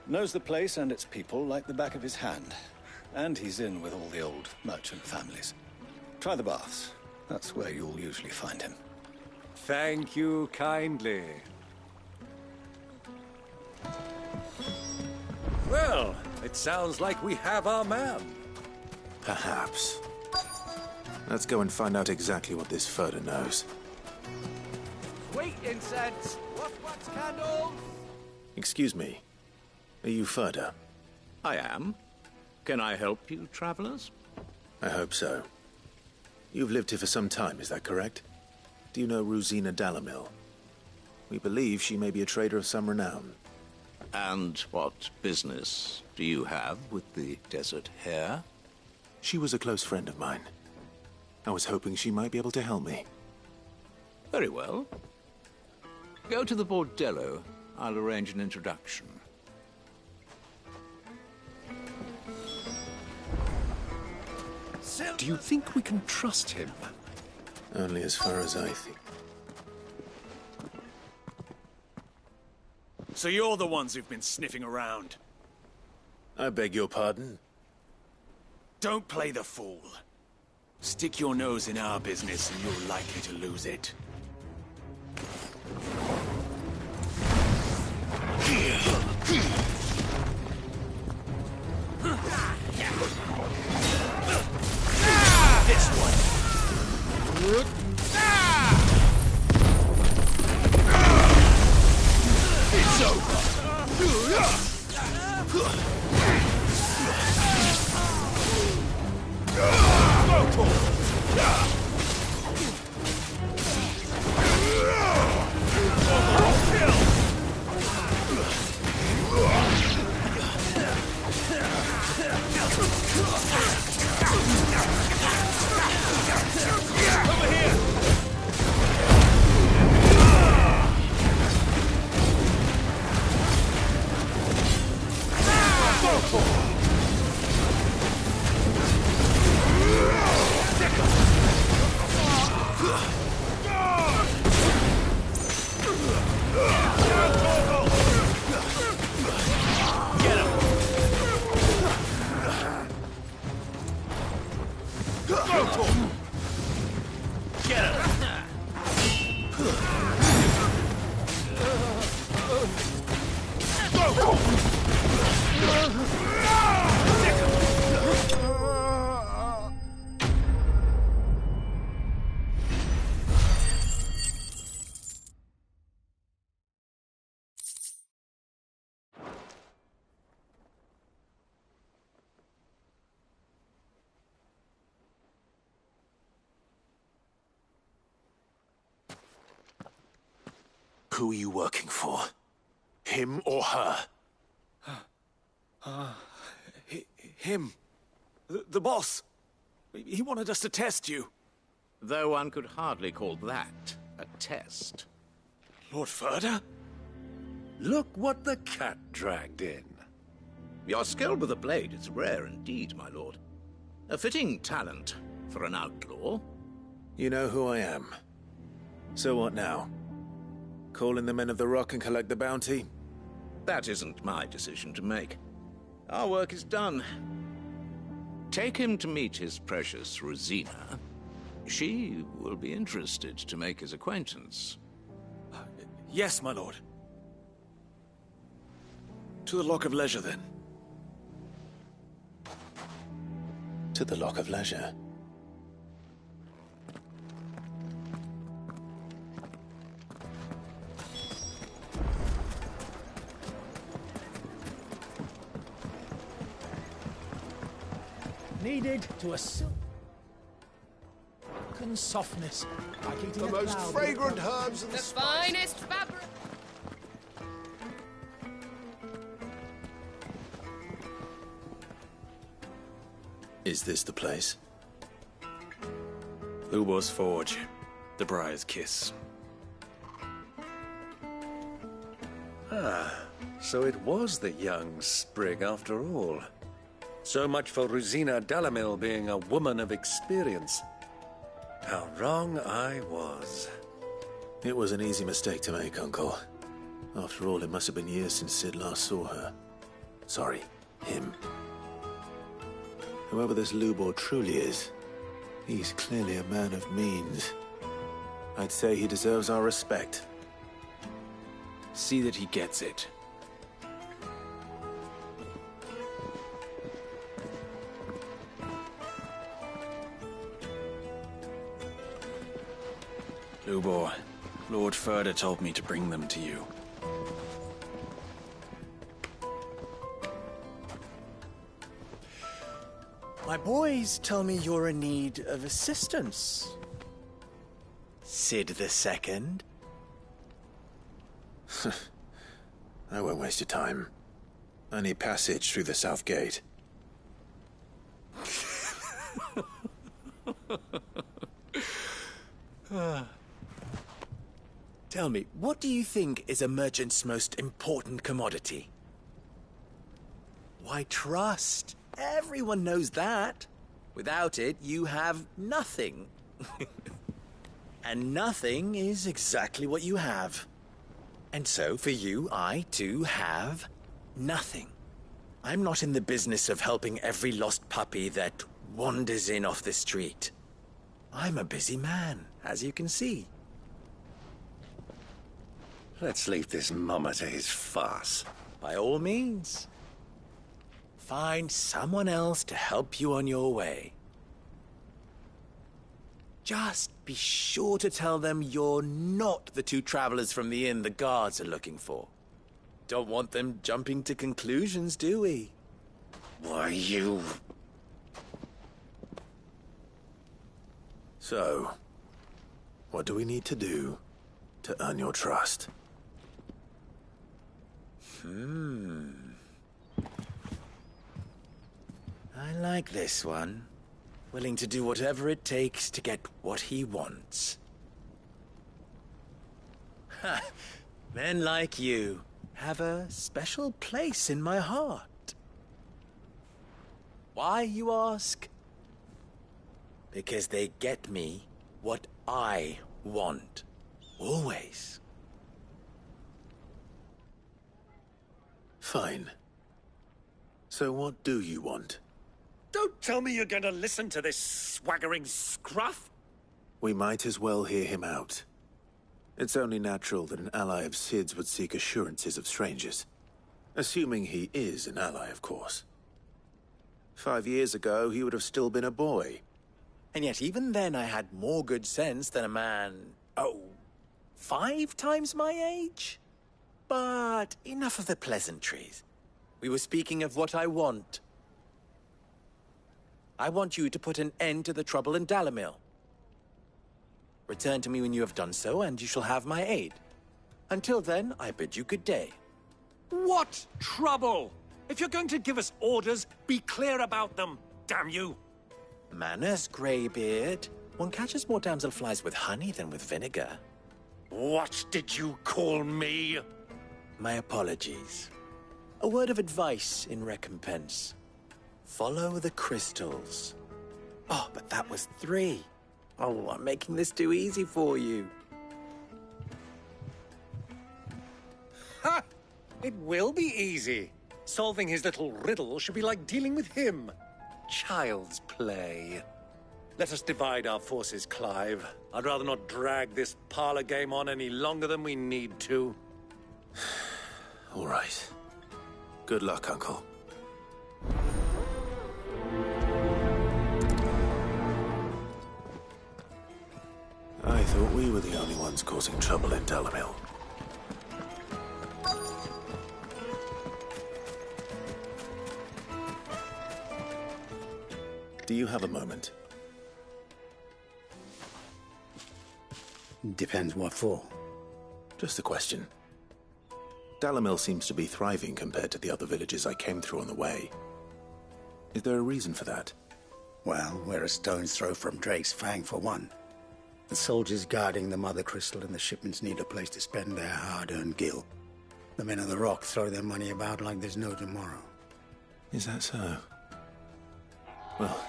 Knows the place and its people like the back of his hand. And he's in with all the old merchant families. Try the baths. That's where you'll usually find him. Thank you kindly. Well, it sounds like we have our man. Perhaps. Let's go and find out exactly what this Ferda knows. Sweet incense! Wax candles! Excuse me. Are you Ferda? I am. Can I help you, travelers? I hope so. You've lived here for some time, is that correct? Do you know Rosina Dalamil? We believe she may be a trader of some renown. And what business do you have with the Desert Hare? She was a close friend of mine. I was hoping she might be able to help me. Very well. Go to the Bordello. I'll arrange an introduction. Do you think we can trust him? Only as far as I think. So you're the ones who've been sniffing around. I beg your pardon? Don't play the fool. Stick your nose in our business and you're likely to lose it. This one. It's over. Over here! Who are you working for? Him or her? Him. The boss. He wanted us to test you. Though one could hardly call that a test. Lord Ferda? Look what the cat dragged in. Your skill with the blade is rare indeed, my lord. A fitting talent for an outlaw. You know who I am. So what now? Call in the Men of the Rock and collect the bounty? That isn't my decision to make. Our work is done. Take him to meet his precious Rosina. She will be interested to make his acquaintance. Yes, my lord. To the Lock of Leisure, then. To the Lock of Leisure. Needed to a silken softness, like eating The a most cloud. fragrant herbs and The finest fabric. Is this the place? Lubor's Forge. The Briar's Kiss. Ah, so it was the young sprig after all. So much for Rosina Dalamil being a woman of experience. How wrong I was. It was an easy mistake to make, Uncle. After all, it must have been years since Sid last saw her. Sorry, him. Whoever this Lubor truly is, he's clearly a man of means. I'd say he deserves our respect. See that he gets it. Lubor, Lord Ferda told me to bring them to you. My boys tell me you're in need of assistance. Sid the Second? I won't waste your time. I need passage through the south gate. Tell me, what do you think is a merchant's most important commodity? Why, trust. Everyone knows that. Without it, you have nothing. And nothing is exactly what you have. And so, for you, I, too, have nothing. I'm not in the business of helping every lost puppy that wanders in off the street. I'm a busy man, as you can see. Let's leave this mummer to his farce. By all means. Find someone else to help you on your way. Just be sure to tell them you're not the two travelers from the inn the guards are looking for. Don't want them jumping to conclusions, do we? Why, you... So, what do we need to do to earn your trust? I like this one. Willing to do whatever it takes to get what he wants. Ha! Men like you have a special place in my heart. Why, you ask? Because they get me what I want. Always. Fine. So what do you want? Don't tell me you're going to listen to this swaggering scruff! We might as well hear him out. It's only natural that an ally of Sid's would seek assurances of strangers. Assuming he is an ally, of course. 5 years ago, he would have still been a boy. And yet even then I had more good sense than a man, 5 times my age? But enough of the pleasantries. We were speaking of what I want. I want you to put an end to the trouble in Dalimil. Return to me when you have done so, and you shall have my aid. Until then, I bid you good day. What trouble? If you're going to give us orders, be clear about them, damn you! Manners, Greybeard. One catches more damselflies with honey than with vinegar. What did you call me? My apologies. A word of advice in recompense. Follow the crystals. Oh, but that was 3. Oh, I'm making this too easy for you. Ha! It will be easy. Solving his little riddle should be like dealing with him. Child's play. Let us divide our forces, Clive. I'd rather not drag this parlor game on any longer than we need to. All right. Good luck, Uncle. I thought we were the only ones causing trouble in Dalimil. Do you have a moment? Depends what for. Just a question. Dalimil seems to be thriving compared to the other villages I came through on the way. Is there a reason for that? Well, we're a stone's throw from Drake's Fang, for one. The soldiers guarding the Mother Crystal and the shipments need a place to spend their hard-earned gil. The men of the Rock throw their money about like there's no tomorrow. Is that so? Well,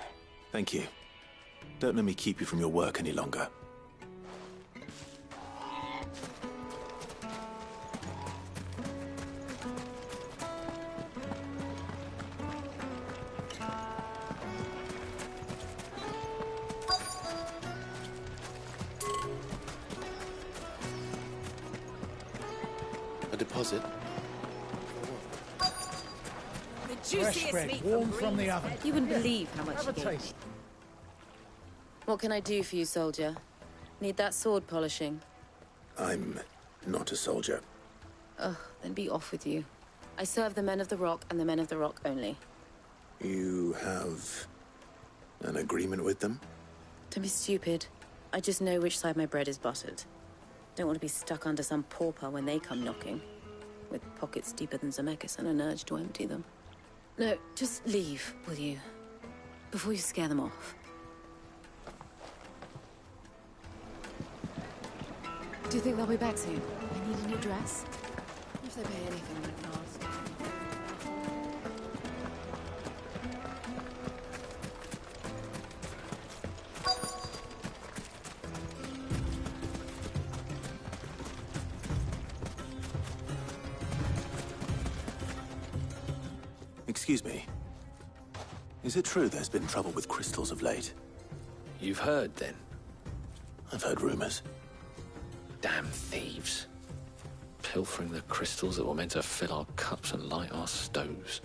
thank you. Don't let me keep you from your work any longer. A deposit? The Fresh juiciest bread, meat warm from the oven. You wouldn't believe how much Have he a gave me. taste. What can I do for you, soldier? Need that sword polishing? I'm not a soldier. Ugh, then be off with you. I serve the men of the Rock and the men of the Rock only. You have an agreement with them? Don't be stupid. I just know which side my bread is buttered. Don't want to be stuck under some pauper when they come knocking. With pockets deeper than Zemeckis and an urge to empty them. No, just leave, will you? Before you scare them off. Do you think they'll be back soon? I need a new dress. If they pay anything, I can ask. Excuse me. Is it true there's been trouble with crystals of late? You've heard, then? I've heard rumors. Damn thieves. pilfering the crystals that were meant to fill our cups and light our stoves.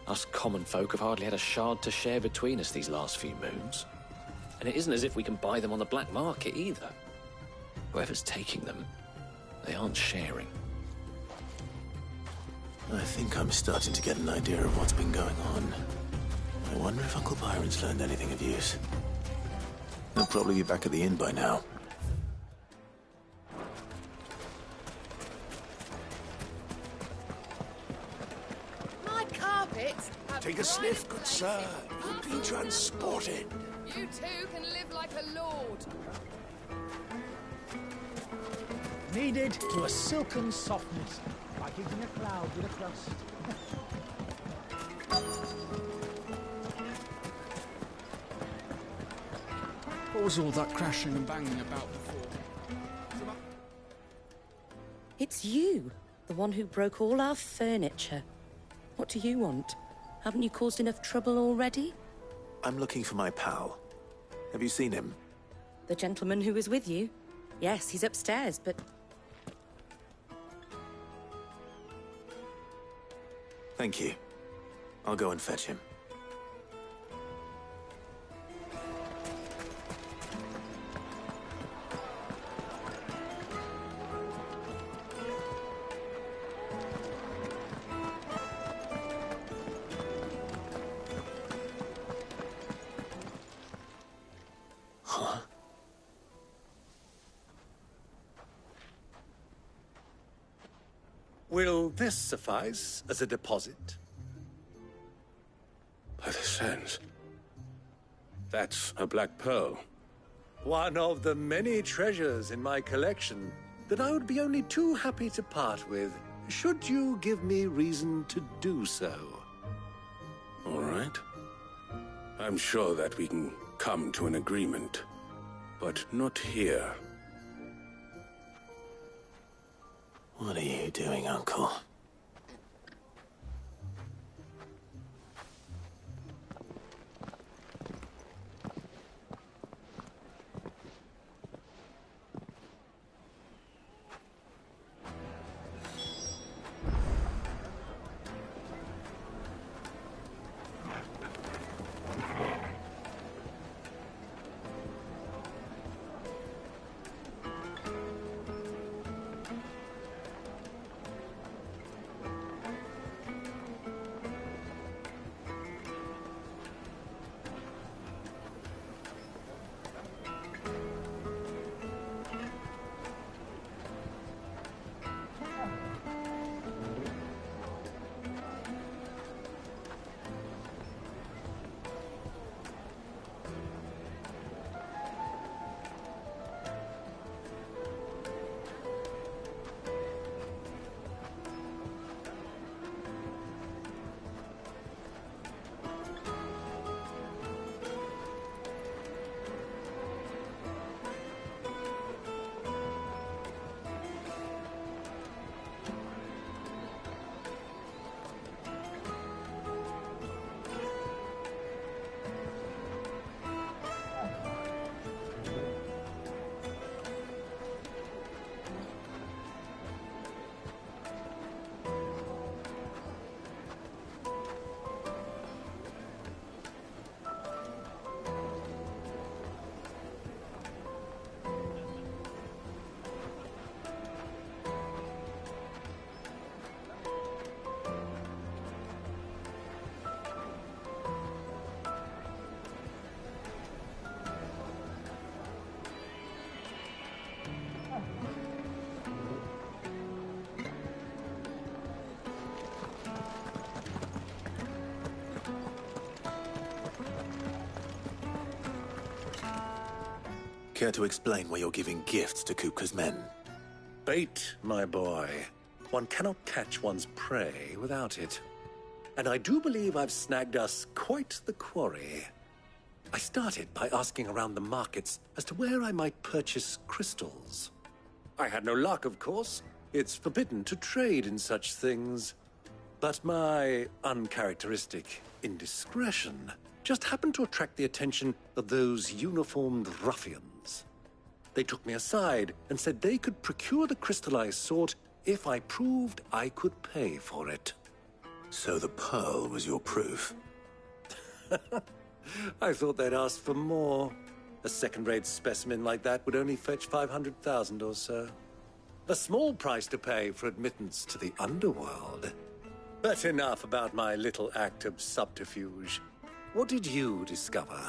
Us common folk have hardly had a shard to share between us these last few moons. And it isn't as if we can buy them on the black market either. Whoever's taking them, they aren't sharing. I think I'm starting to get an idea of what's been going on. I wonder if Uncle Byron's learned anything of use. He'll probably be back at the inn by now. My carpets have Take a sniff, good sir. You'll be transported. You too can live like a lord. Kneaded to a silken softness, like eating a cloud with a crust. What was all that crashing and banging about before? It's you, the one who broke all our furniture. What do you want? Haven't you caused enough trouble already? I'm looking for my pal. Have you seen him? The gentleman who was with you? Yes, he's upstairs, but... Thank you. I'll go and fetch him. Huh? Will this suffice as a deposit? By the sands. That's a black pearl. One of the many treasures in my collection that I would be only too happy to part with, should you give me reason to do so. All right. I'm sure that we can come to an agreement, but not here. What are you doing, Uncle? Care to explain why you're giving gifts to Kupka's men? Bait, my boy. One cannot catch one's prey without it. And I do believe I've snagged us quite the quarry. I started by asking around the markets as to where I might purchase crystals. I had no luck, of course. It's forbidden to trade in such things. But my uncharacteristic indiscretion just happened to attract the attention of those uniformed ruffians. They took me aside and said they could procure the crystallized sort if I proved I could pay for it. So the pearl was your proof? I thought they'd ask for more. A second-rate specimen like that would only fetch 500,000 or so. A small price to pay for admittance to the underworld. But enough about my little act of subterfuge. What did you discover?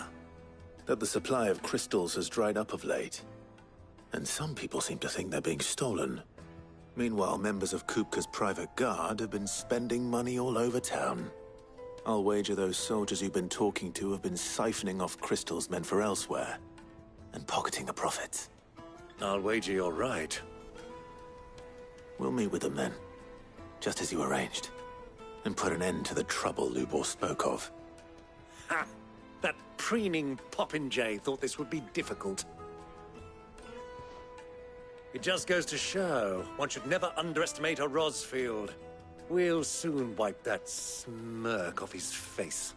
That the supply of crystals has dried up of late. And some people seem to think they're being stolen. Meanwhile, members of Kupka's private guard have been spending money all over town. I'll wager those soldiers you've been talking to have been siphoning off crystals meant for elsewhere, and pocketing the profits. I'll wager you're right. We'll meet with them then, just as you arranged, and put an end to the trouble Lubor spoke of. Ha! That preening popinjay thought this would be difficult. It just goes to show, one should never underestimate a Rosfield. We'll soon wipe that smirk off his face.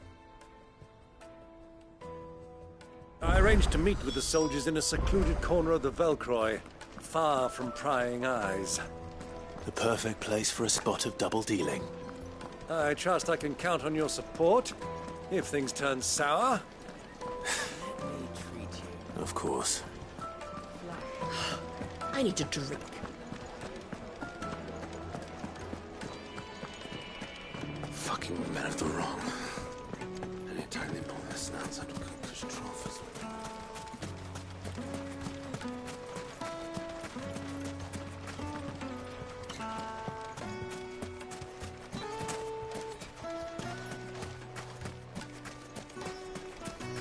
I arranged to meet with the soldiers in a secluded corner of the Velcroy, far from prying eyes. The perfect place for a spot of double dealing. I trust I can count on your support, if things turn sour. Of course. I need a drink. Fucking men of the wrong. Anytime they pull their snouts out of Kupka's trough.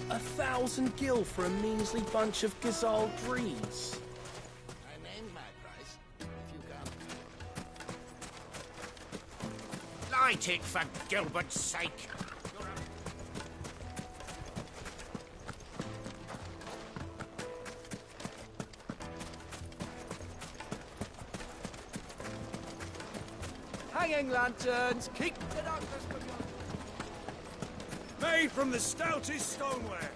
A 1,000 gil for a measly bunch of Gazal drees. I named my price, if you come. Light it, for Gilbert's sake. Hanging lanterns, keep the darkness from your... Made from the stoutest stoneware.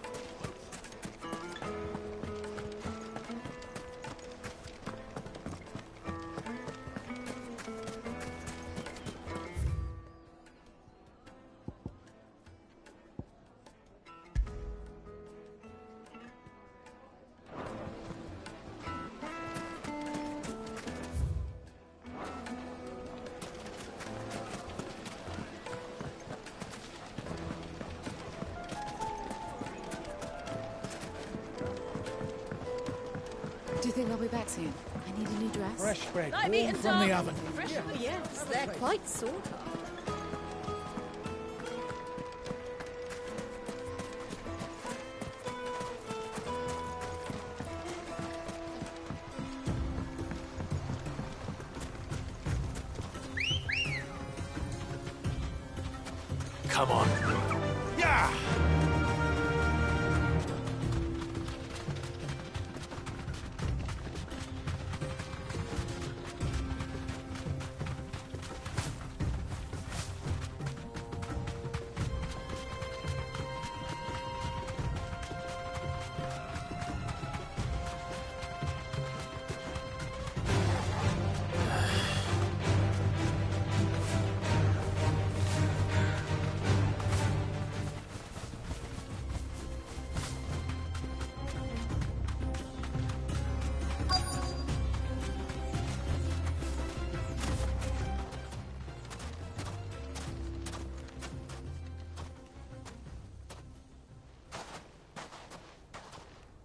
Do you think they'll be back soon? I need a new dress. Fresh bread, Like meat warm and from the dark. oven. Fresh, oh yes, they're quite sought after. Come on. Yeah!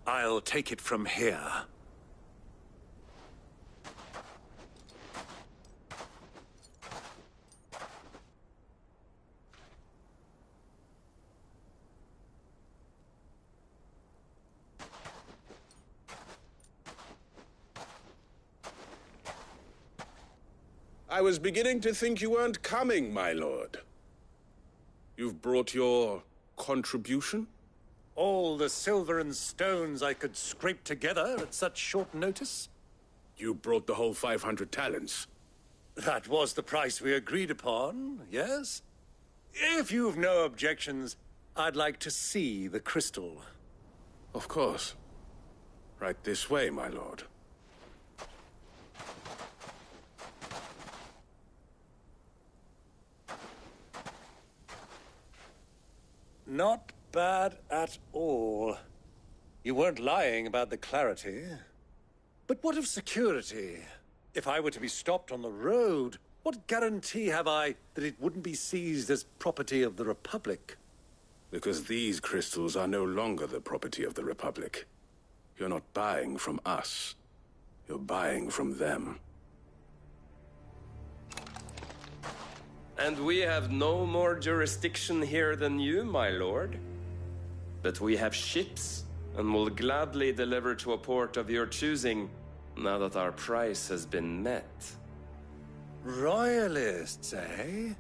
I'll take it from here. I was beginning to think you weren't coming, my lord. You've brought your contribution? All the silver and stones I could scrape together at such short notice? You brought the whole 500 talents. That was the price we agreed upon, yes? If you've no objections, I'd like to see the crystal. Of course. Right this way, my lord. Not bad at all. You weren't lying about the clarity. But what of security? If I were to be stopped on the road, what guarantee have I that it wouldn't be seized as property of the Republic? Because these crystals are no longer the property of the Republic. You're not buying from us. You're buying from them. And we have no more jurisdiction here than you, my lord. But we have ships, and will gladly deliver to a port of your choosing, now that our price has been met. Royalists, eh?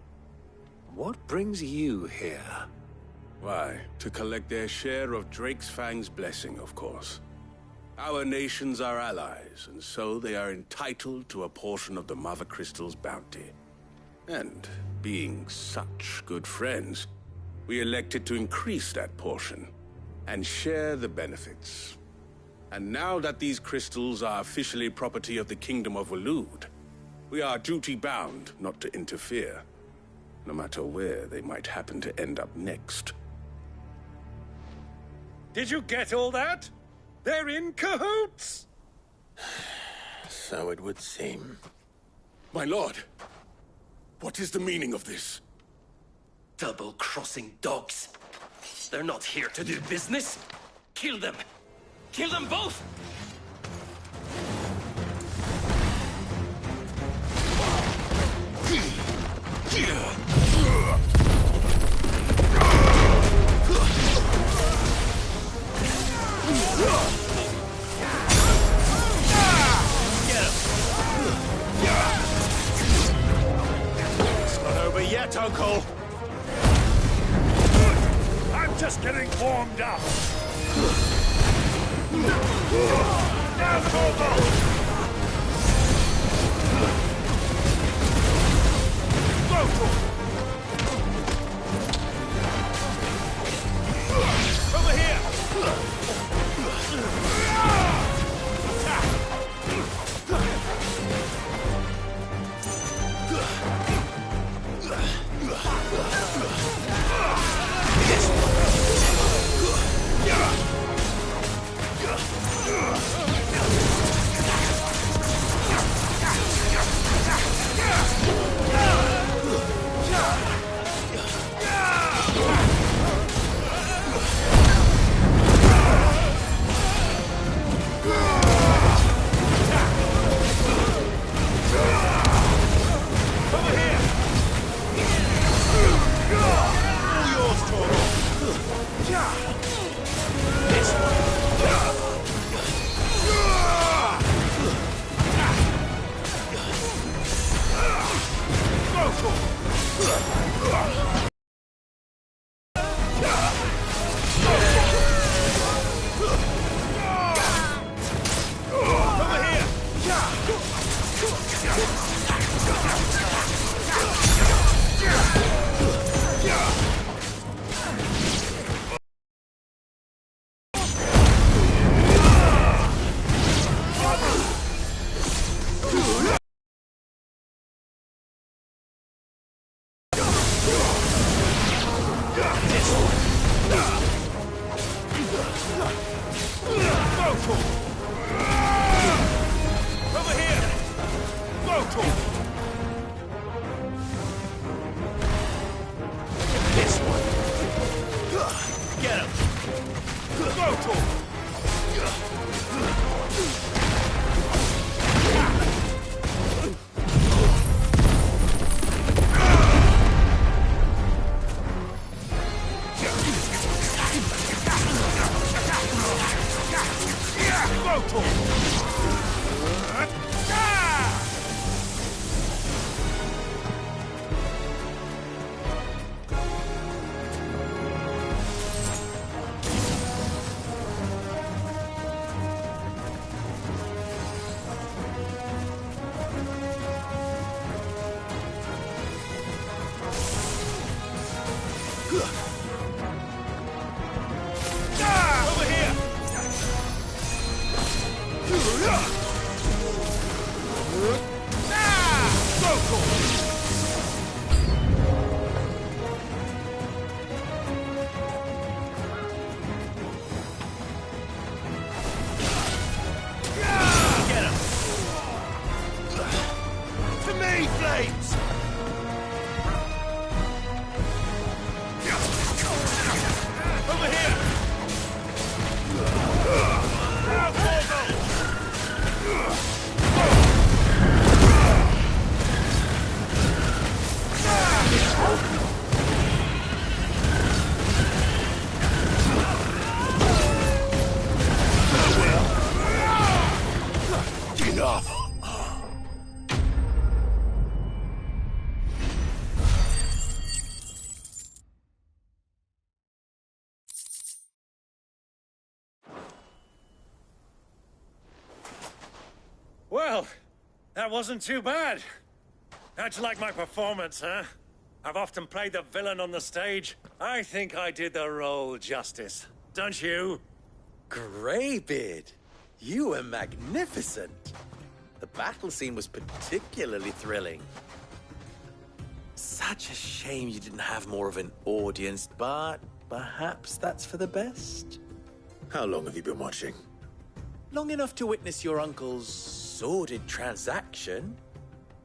What brings you here? Why, to collect their share of Drake's Fang's blessing, of course. Our nations are allies, and so they are entitled to a portion of the Mother Crystal's bounty. And, being such good friends, we elected to increase that portion, and share the benefits. And now that these crystals are officially property of the Kingdom of Waloed, we are duty-bound not to interfere, no matter where they might happen to end up next. Did you get all that? They're in cahoots! So it would seem. My lord, what is the meaning of this? Double-crossing dogs. They're not here to do business. Kill them. Kill them both! It's not over yet, Uncle. I'm just getting warmed up. Now, Torgal! Over here! flames! Over here! Enough! Well, that wasn't too bad. How'd you like my performance, huh? I've often played the villain on the stage. I think I did the role justice. Don't you? Greybeard, you were magnificent. The battle scene was particularly thrilling. Such a shame you didn't have more of an audience, but perhaps that's for the best. How long have you been watching? Long enough to witness your uncle's sordid transaction.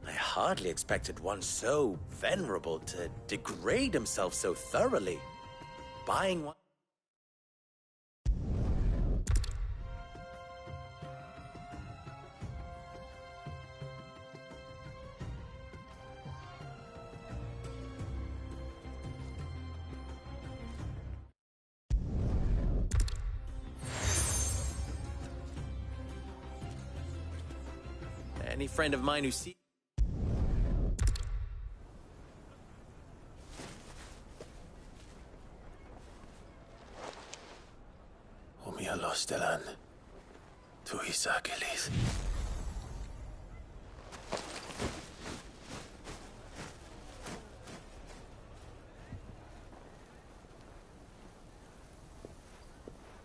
I hardly expected one so venerable to degrade himself so thoroughly. Buying one... Any friend of mine who sees... Homialos Delan. Tuis Achilles.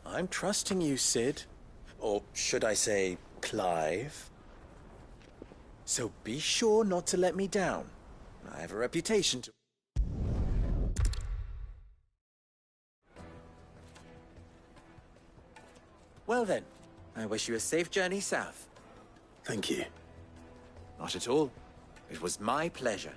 I'm trusting you, Cid. Or should I say, Clive? So be sure not to let me down. I have a reputation to... Well then, I wish you a safe journey south. Thank you. Not at all. It was my pleasure.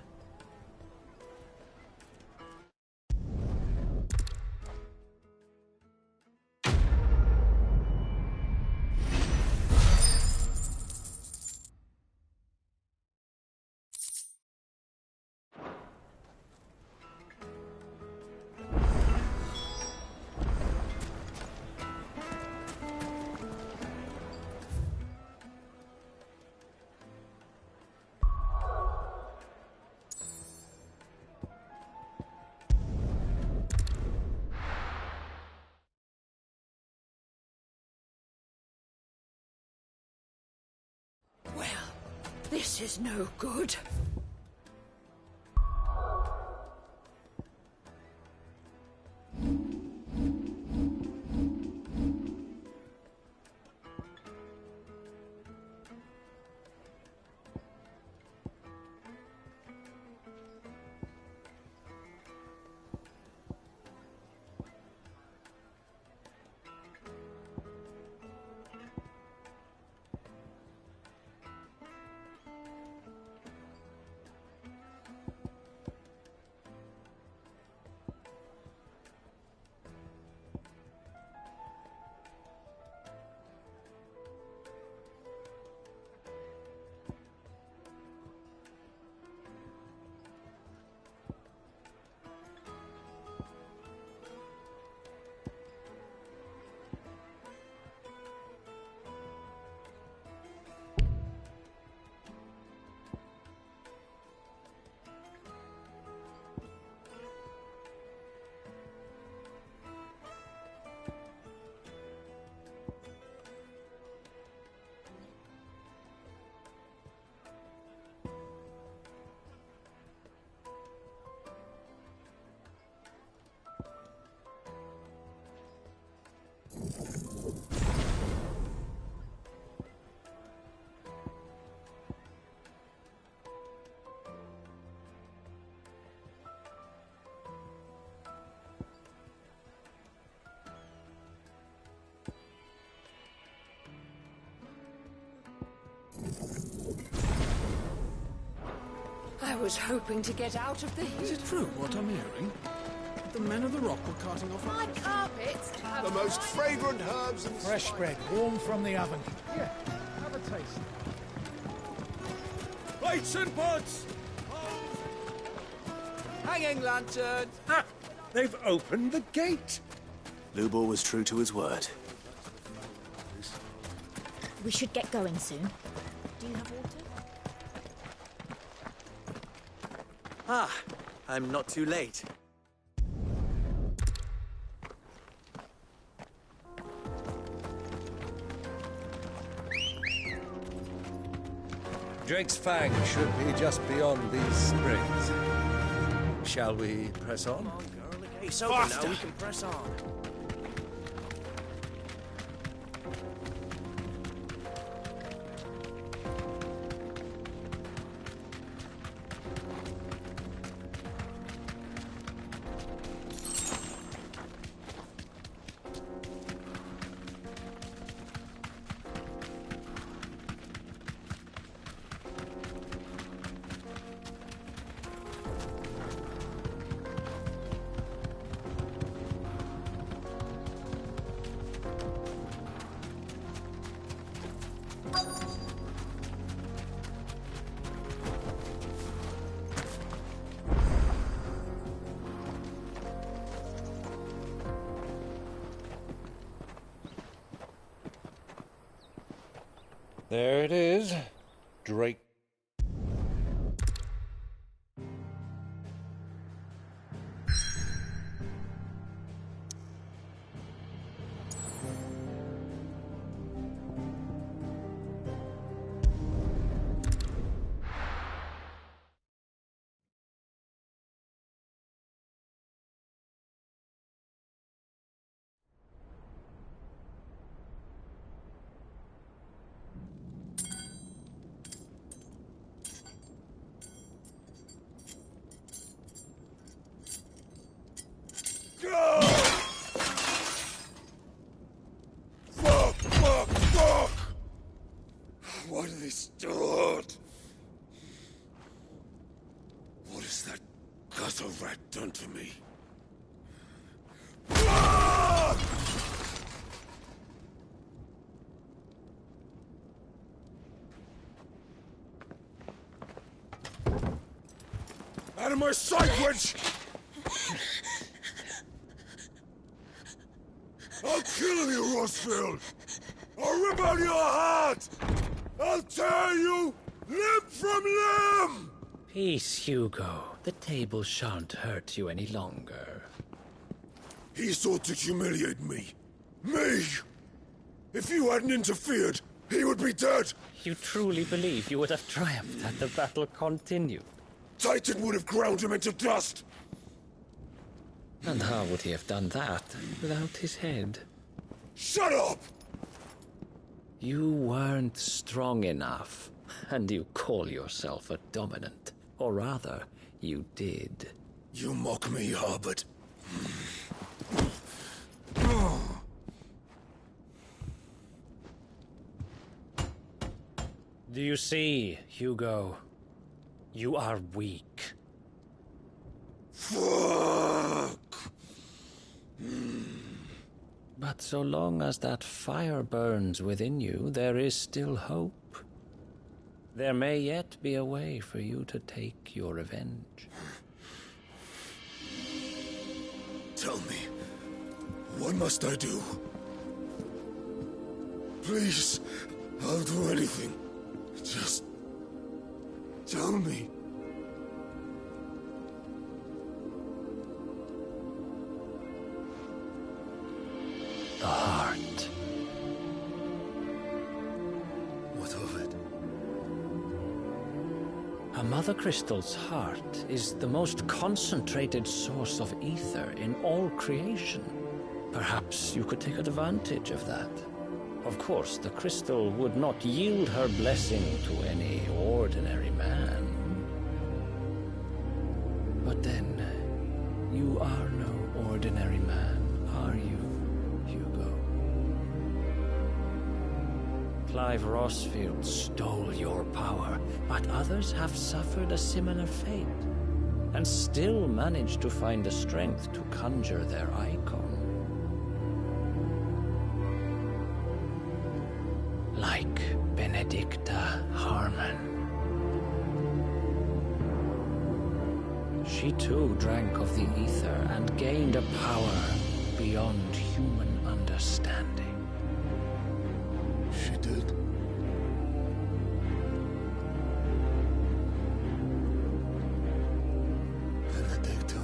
This is no good. was hoping to get out of the heat. Is it true what I'm hearing? The men of the rock were carting off My carpets have the most fragrant herbs and Fresh bread, warm from the oven. Here, have a taste. plates and pots! Hanging lanterns! Ha! They've opened the gate! Lubor was true to his word. We should get going soon. Do you have water? Ah, I'm not too late. Drake's Fang should be just beyond these springs. Shall we press on? It's over now, we can press on. There it is. Drake. Fuck! What are they stored? What has that gutter rat done to me? Out of my sight, witch! I'll kill you, Rosfield! I'll rip out your heart! I'll tear you limb from limb! Peace, Hugo. The table shan't hurt you any longer. He sought to humiliate me. Me! If you hadn't interfered, he would be dead! You truly believe you would have triumphed had the battle continued? Titan would have ground him into dust! And how would he have done that without his head? Shut up! You weren't strong enough, and you call yourself a dominant. Or rather, you did. You mock me, Harbert. Do you see, Hugo? You are weak. Fuck! But so long as that fire burns within you, there is still hope. There may yet be a way for you to take your revenge. Tell me, what must I do? Please, I'll do anything. Just tell me. The heart. What of it? A Mother Crystal's heart is the most concentrated source of ether in all creation. Perhaps you could take advantage of that. Of course, the crystal would not yield her blessing to any ordinary man. But then, you are no ordinary man, are you, Hugo? Clive Rossfield stole your power, but others have suffered a similar fate, and still managed to find the strength to conjure their icon. Like Benedicta Harmon. She too drank of the ether and gained a power beyond human understanding. She did. Benedicta.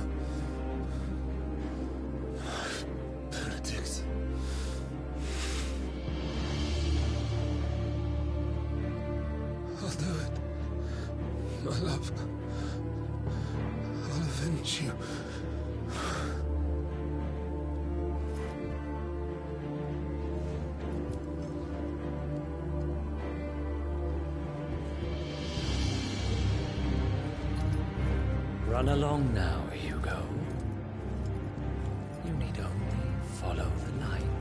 Benedict. I'll do it. My love. I'll avenge you. Run along now, Hugo. You need only follow the light.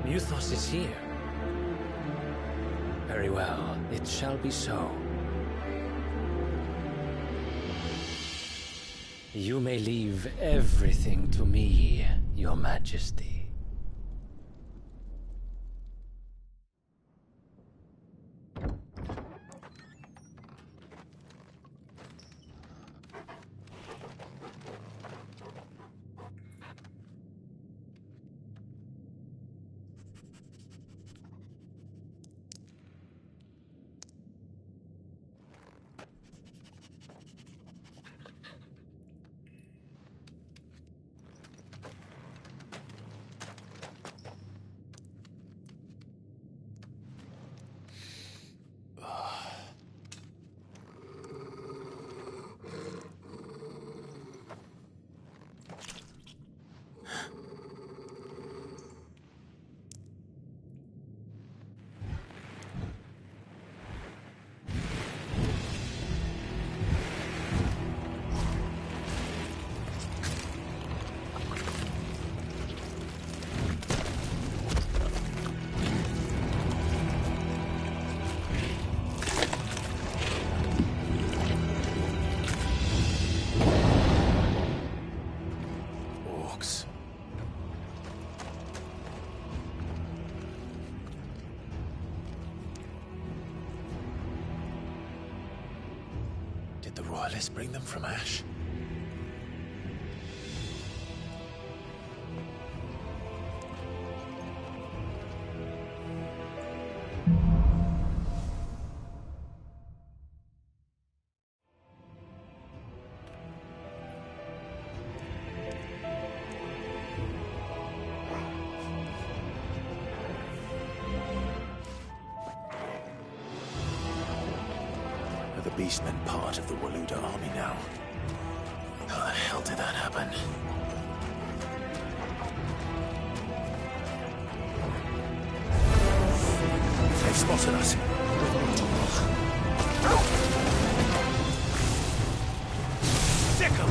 Muthos is here. Very well, it shall be so. You may leave everything to me, Your Majesty. Did the Royalists bring them from Ash? Beastmen part of the Waluda army now. How the hell did that happen? They've spotted us. Sick 'em!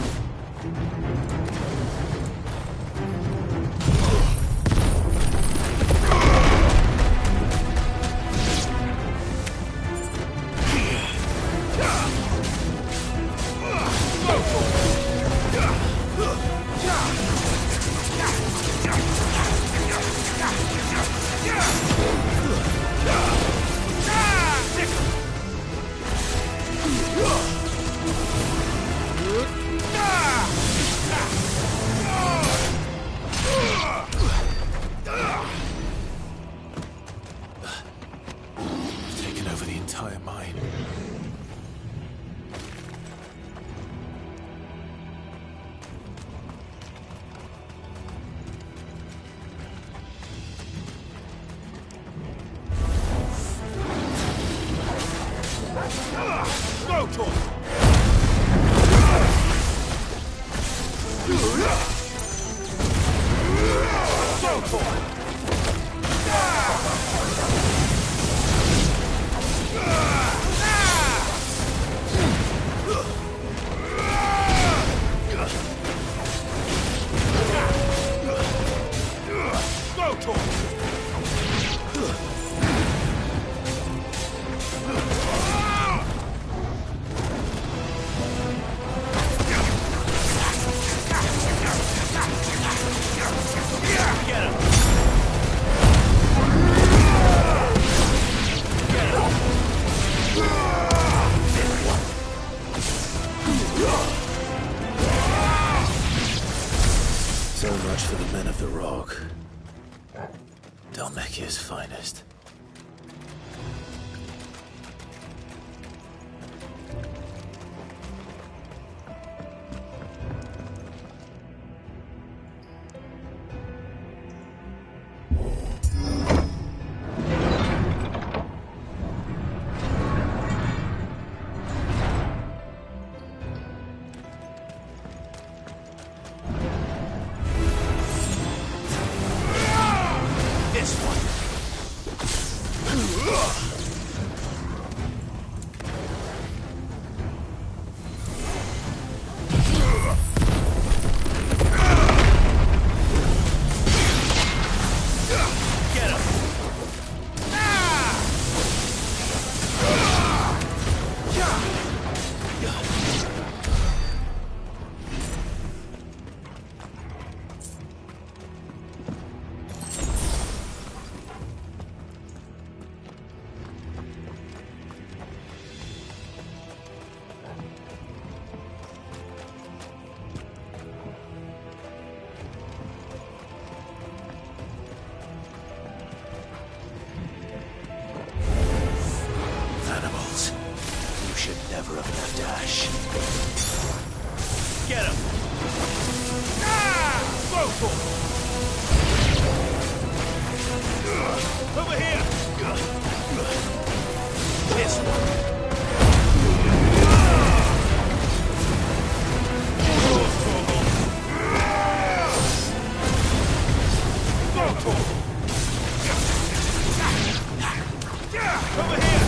much for the men of the Rock. Dhalmekia's finest. Never have left Ash. Get him! Go for it! Over here! This one! Over here!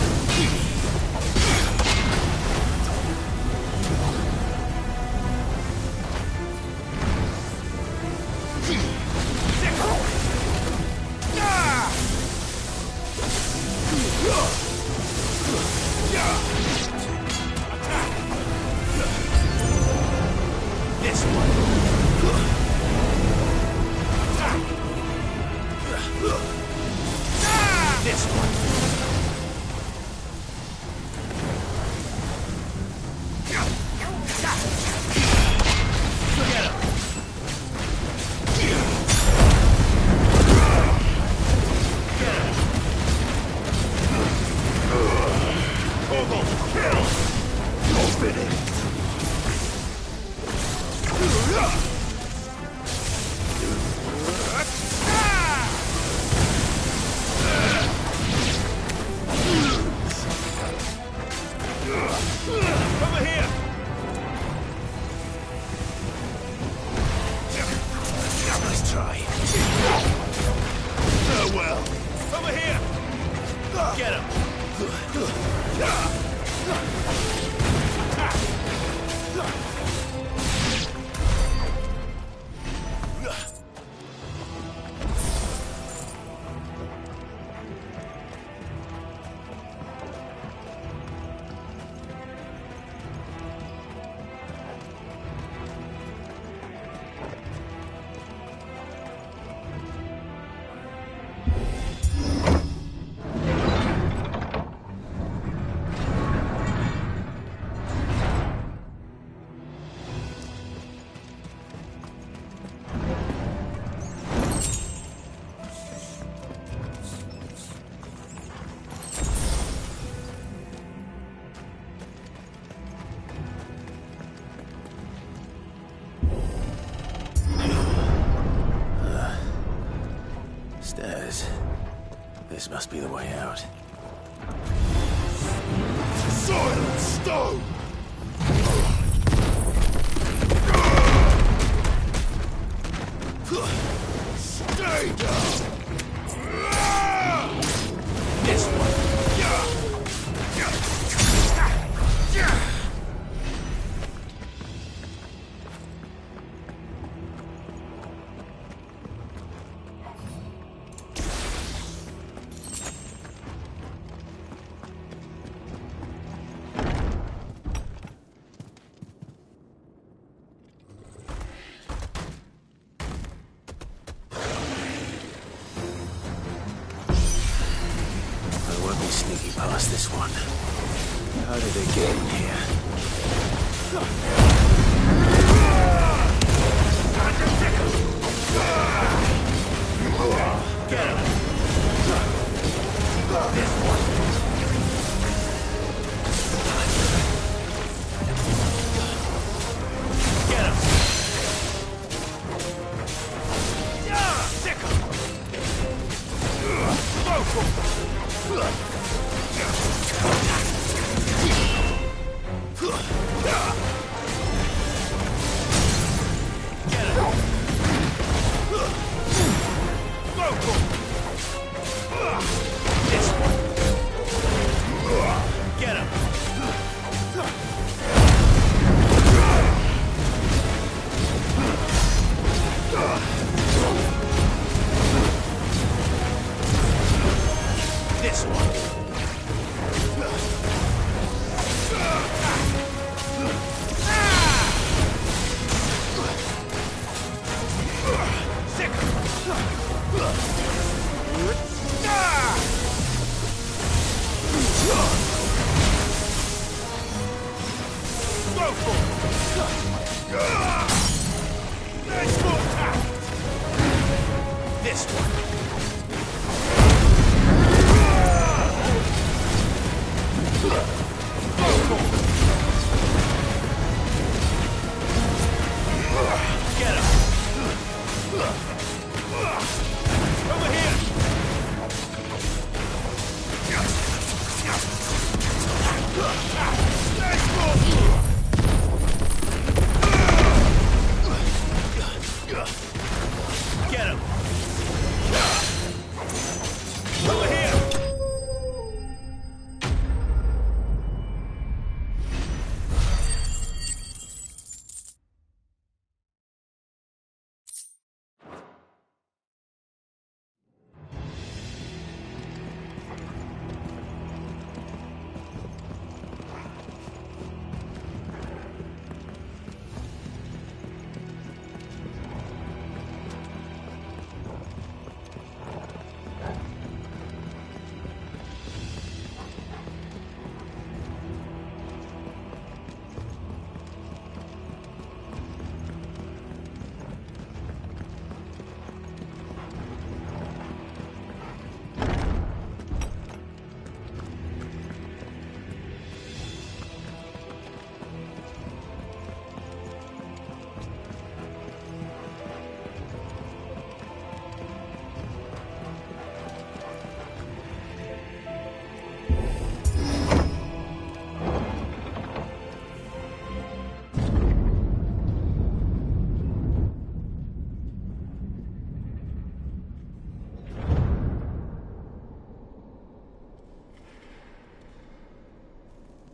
Stairs. This must be the way out. Silent stone! Stay down! This one! Sneaking past this one. How did they get in here? this one. Get him! Over here! Get him! Over here!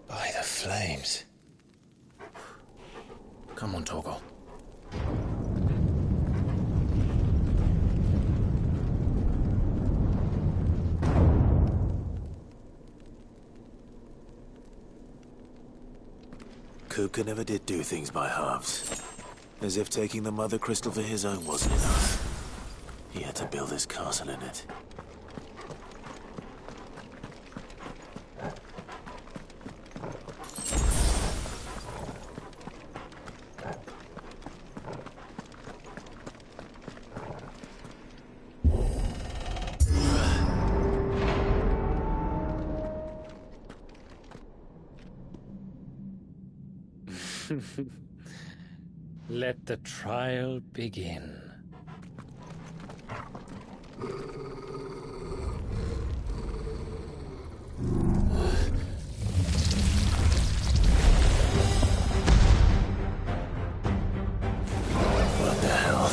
By the flames. Come on, Torgal. Kupka never did do things by halves. As if taking the Mother Crystal for his own wasn't enough. He had to build his castle in it. Let the trial begin. What the hell?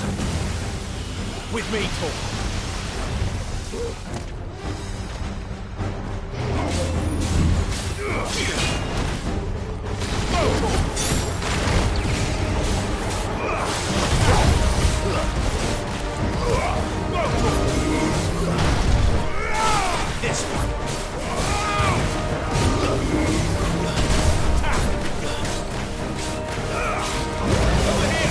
With me, Torgal. This one. Over here.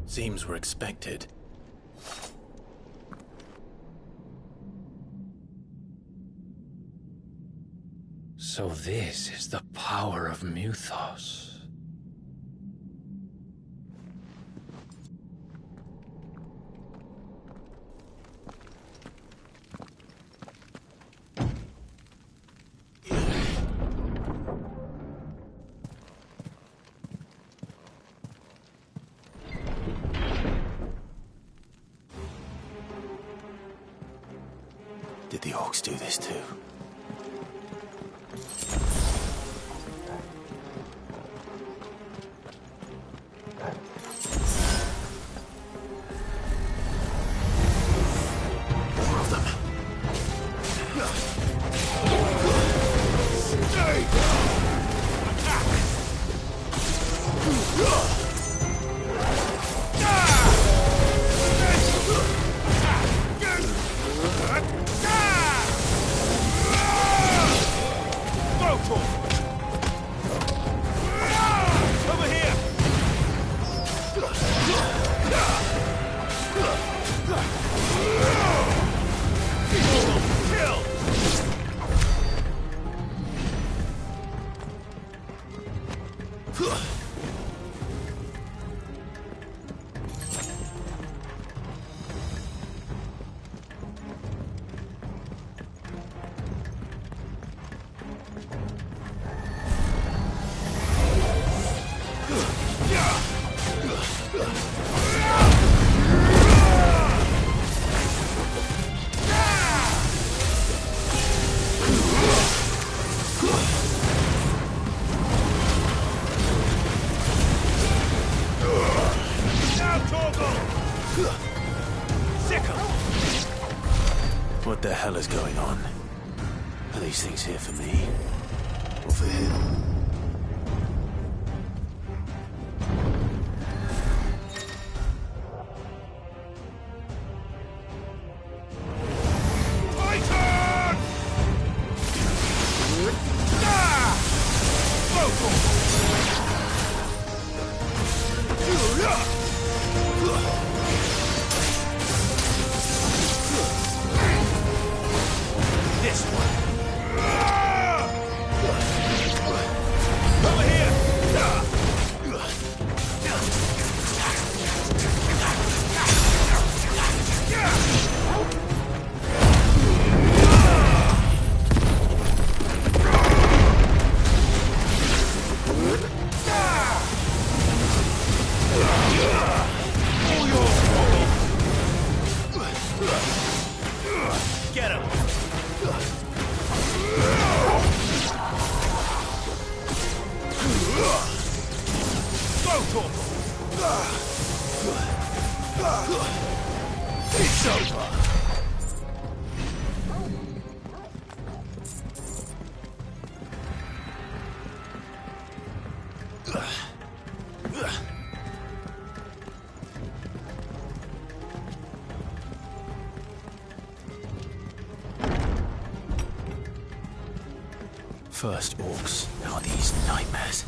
Seems we're expected. So this is the power of Muthos. Did the orcs do this too? More of them. What the hell is going on? Are these things here for me? Or for him? This one. Get him! Go, Torgal! It's over! First orcs, now these nightmares.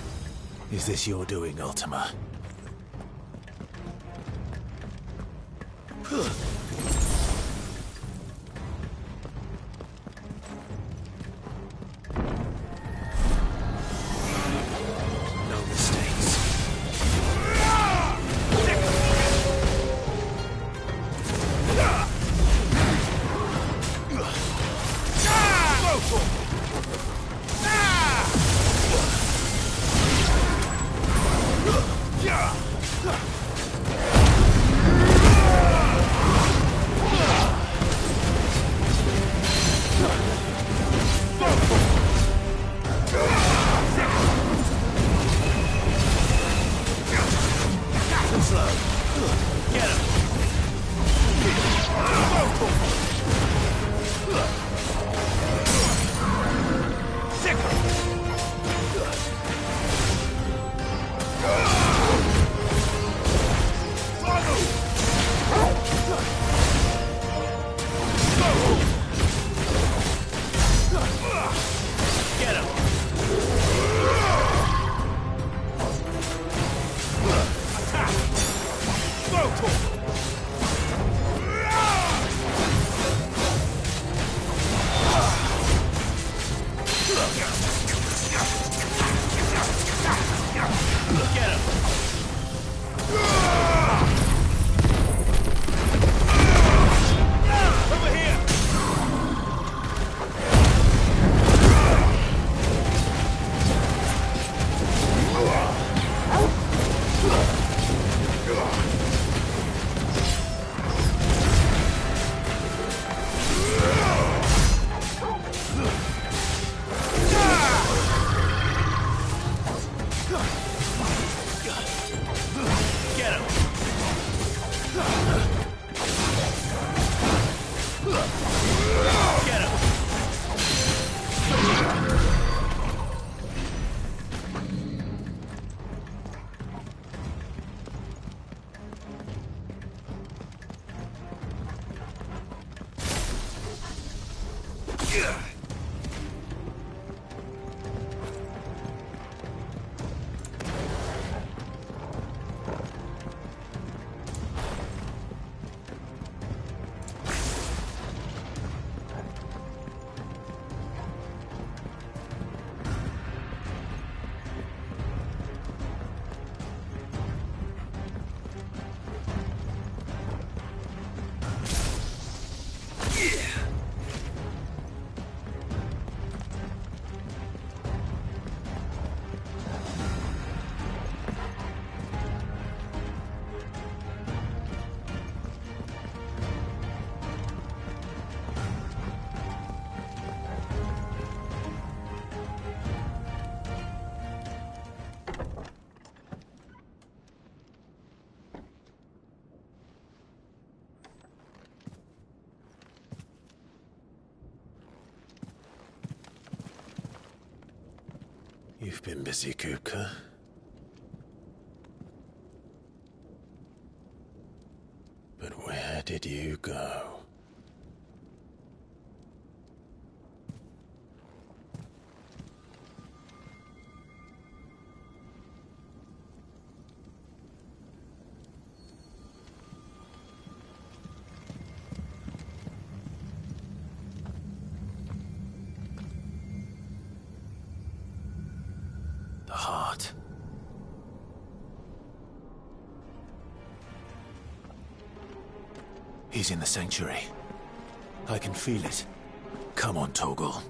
Is this your doing, Ultima? No mistakes. You've been busy, Kupka. But where did you go? The heart. He's in the sanctuary. I can feel it. Come on, Torgal.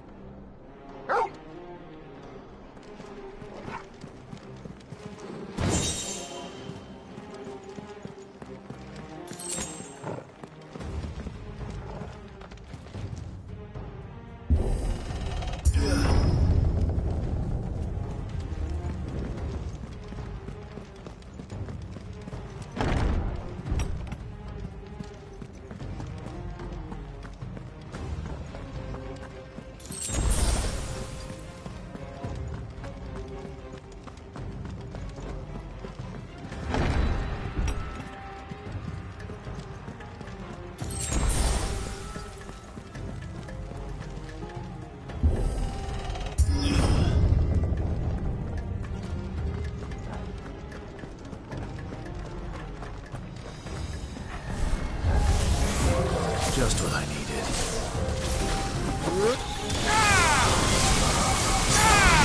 Just what I needed.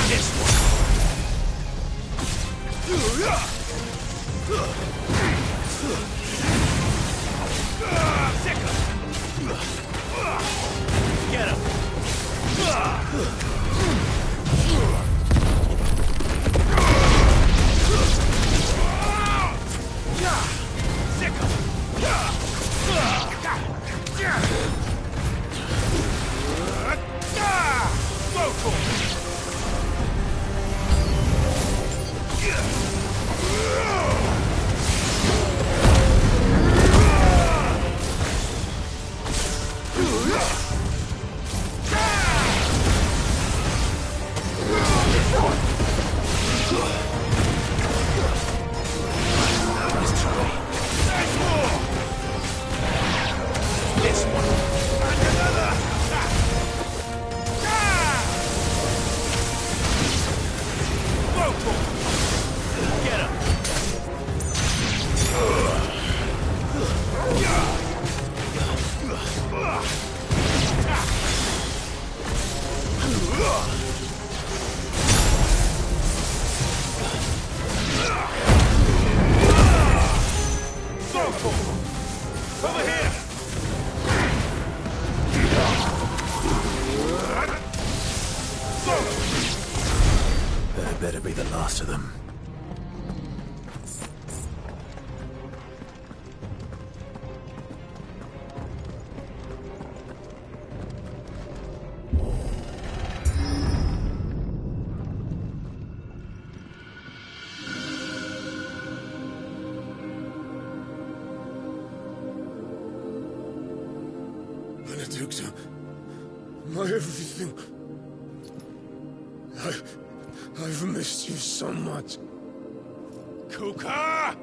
This Get him! That better be the last of them. Benedicta, my everything. I've missed you so much. Kuka!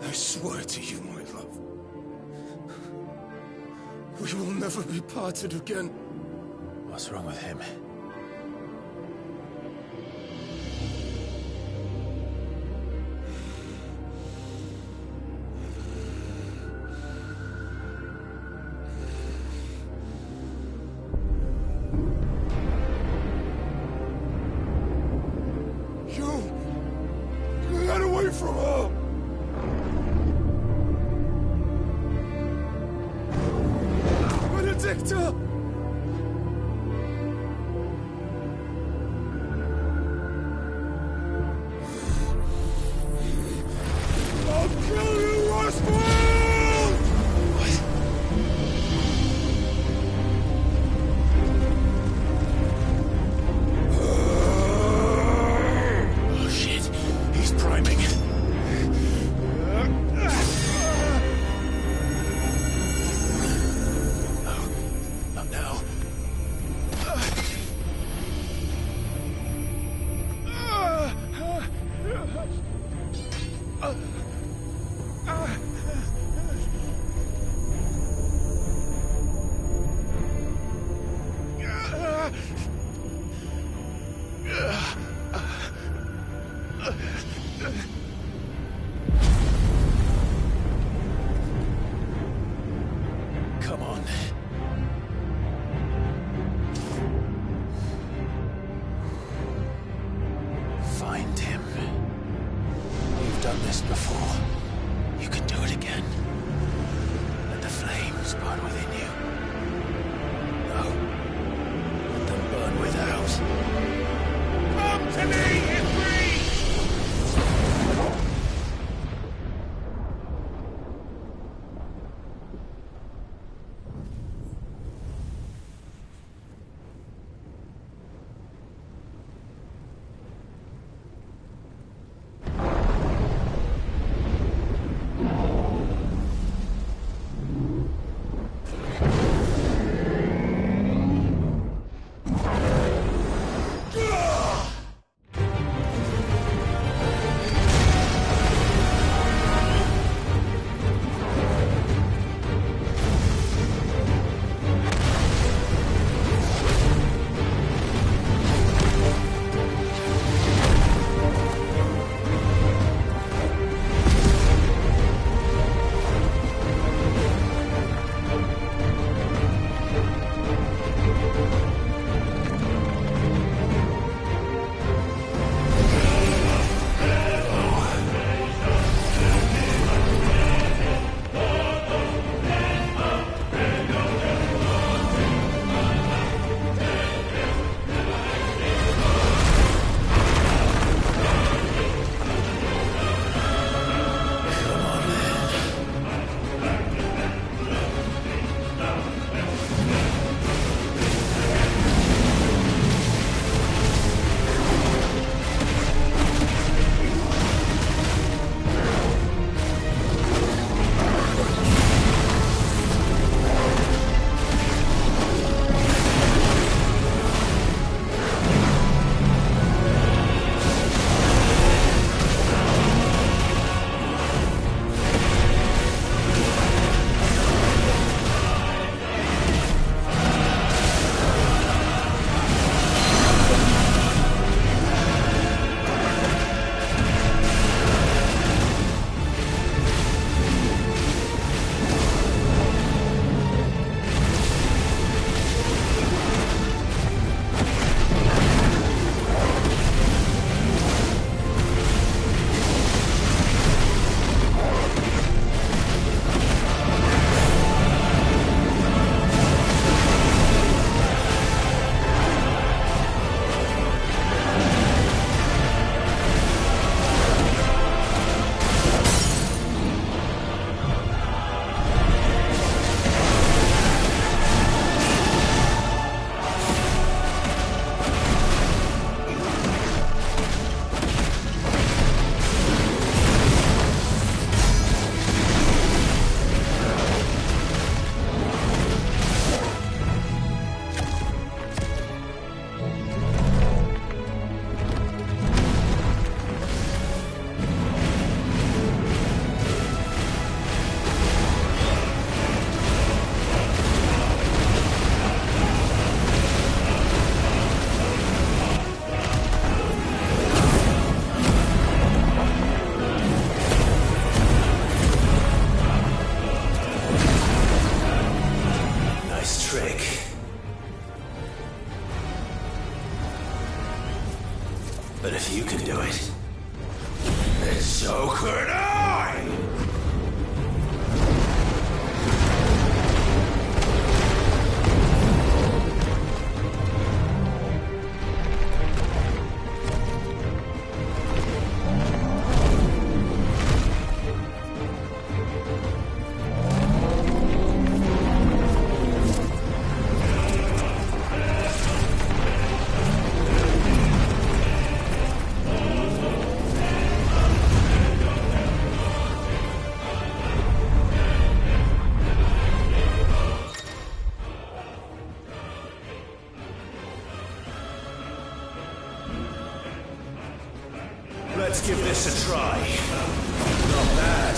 I swear to you, my love, we will never be parted again. What's wrong with him? Get away from her! Benedicta! I'll kill you, Roswell! Oh shit, he's priming. Not now. Come on. Find him. You've done this before. You can do it again. Let the flames burn within you. No. Let them burn without. Come to me, Ifrit! But if you can do it, then so could I! Let's give this a try. Not bad.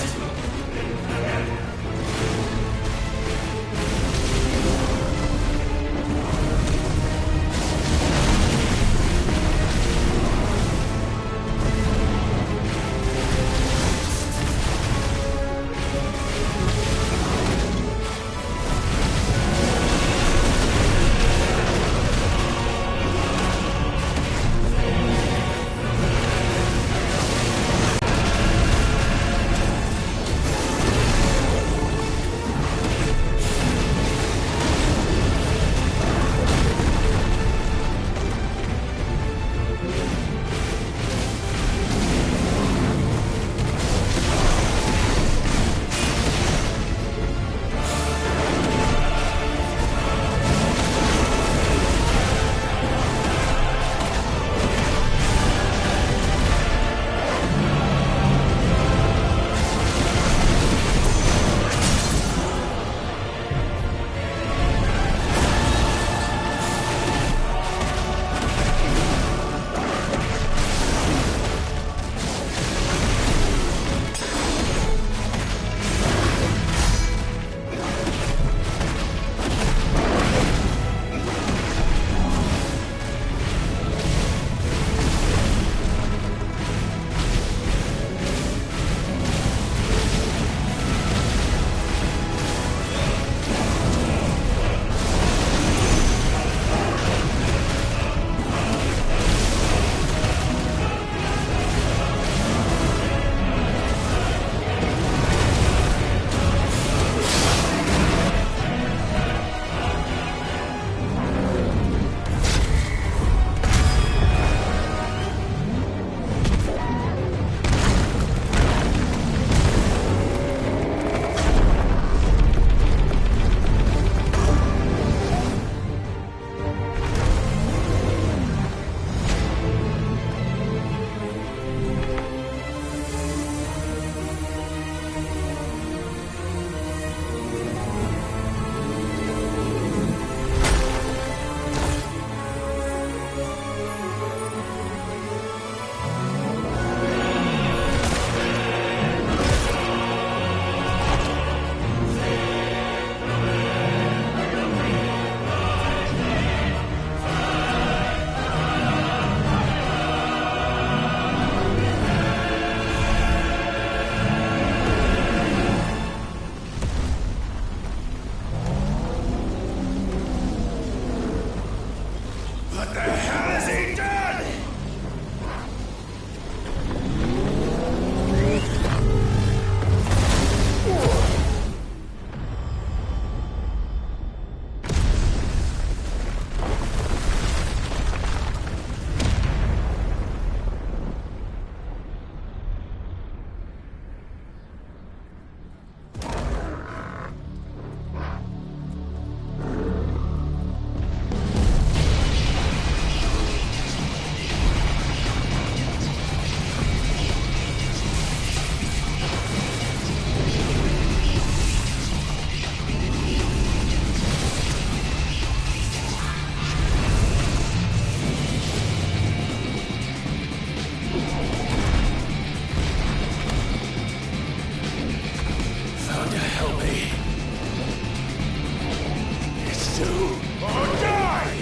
Or die!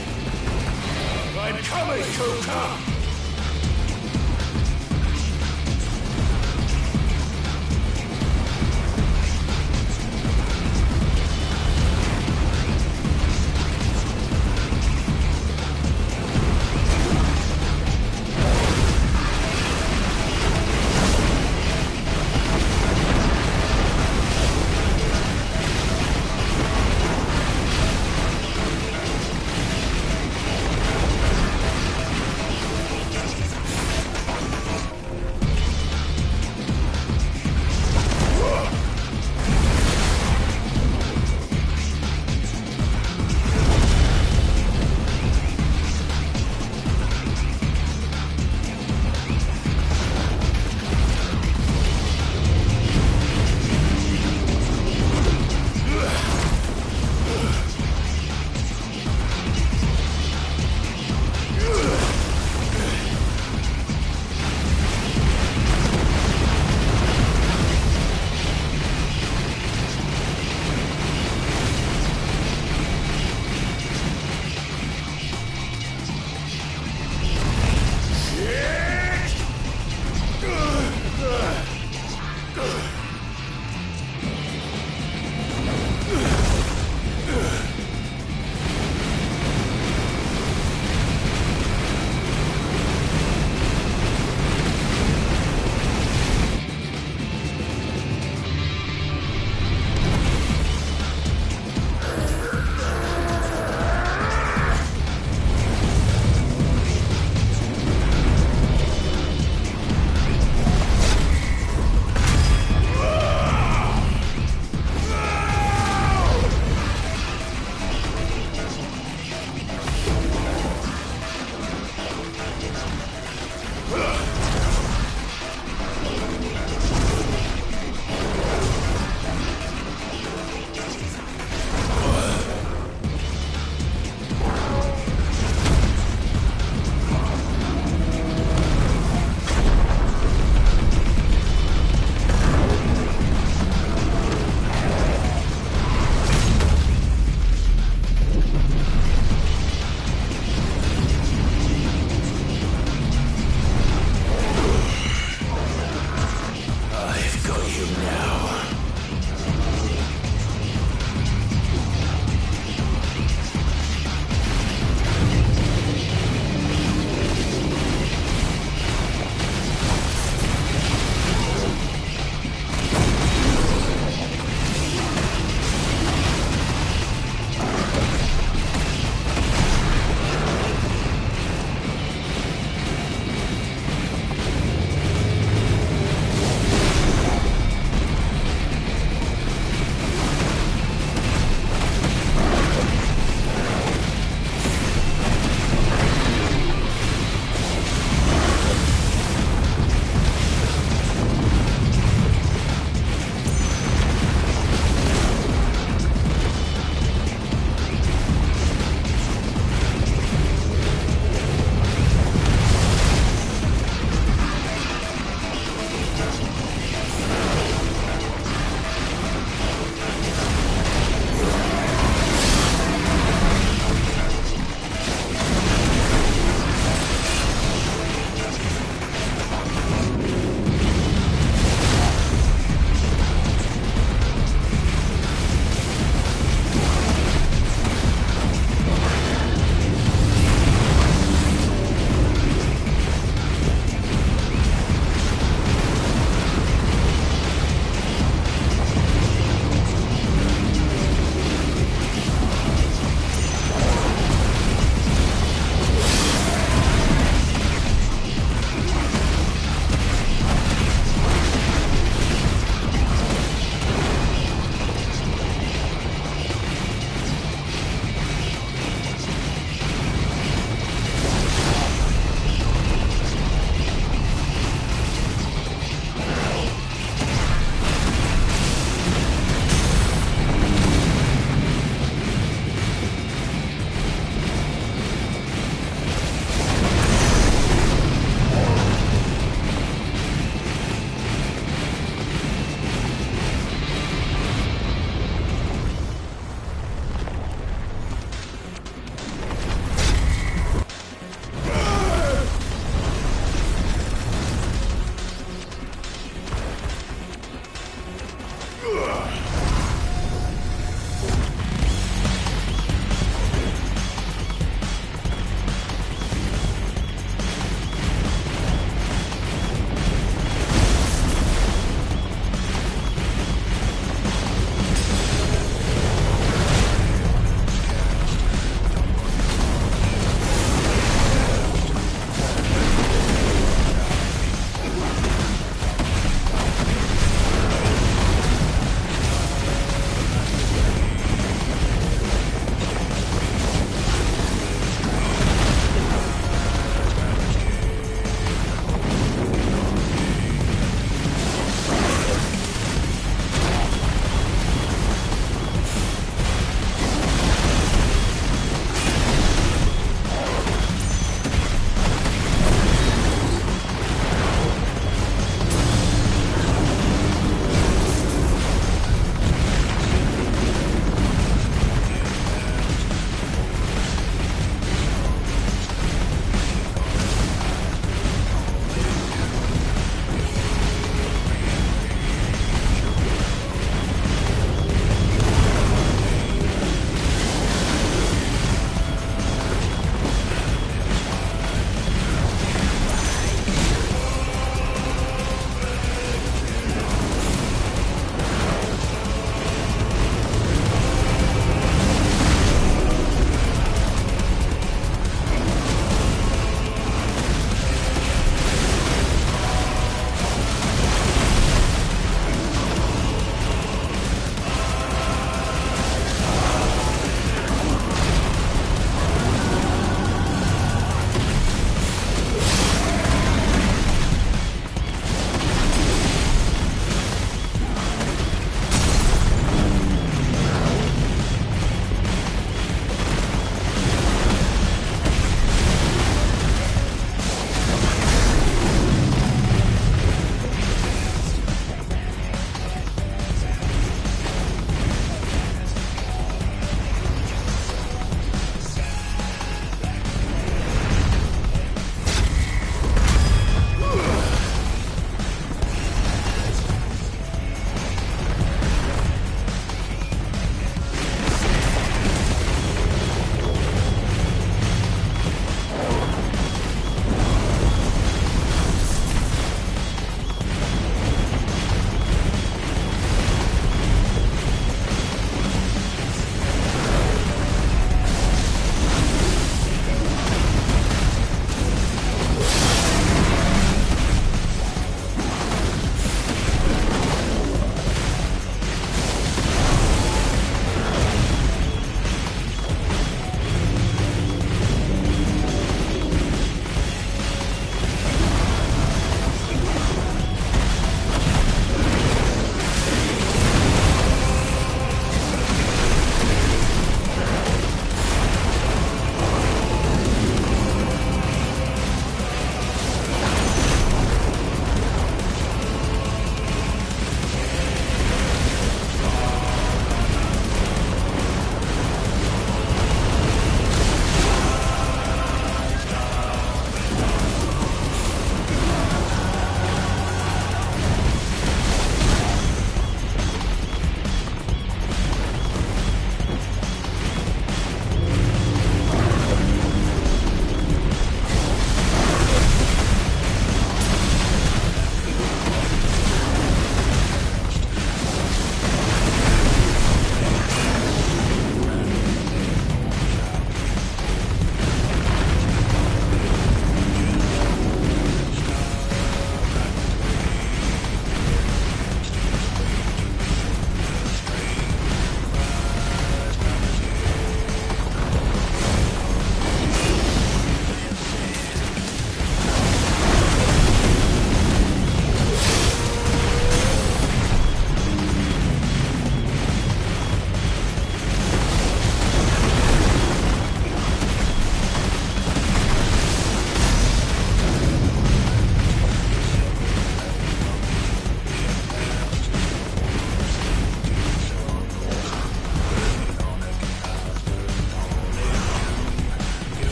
I'm coming, Kuka!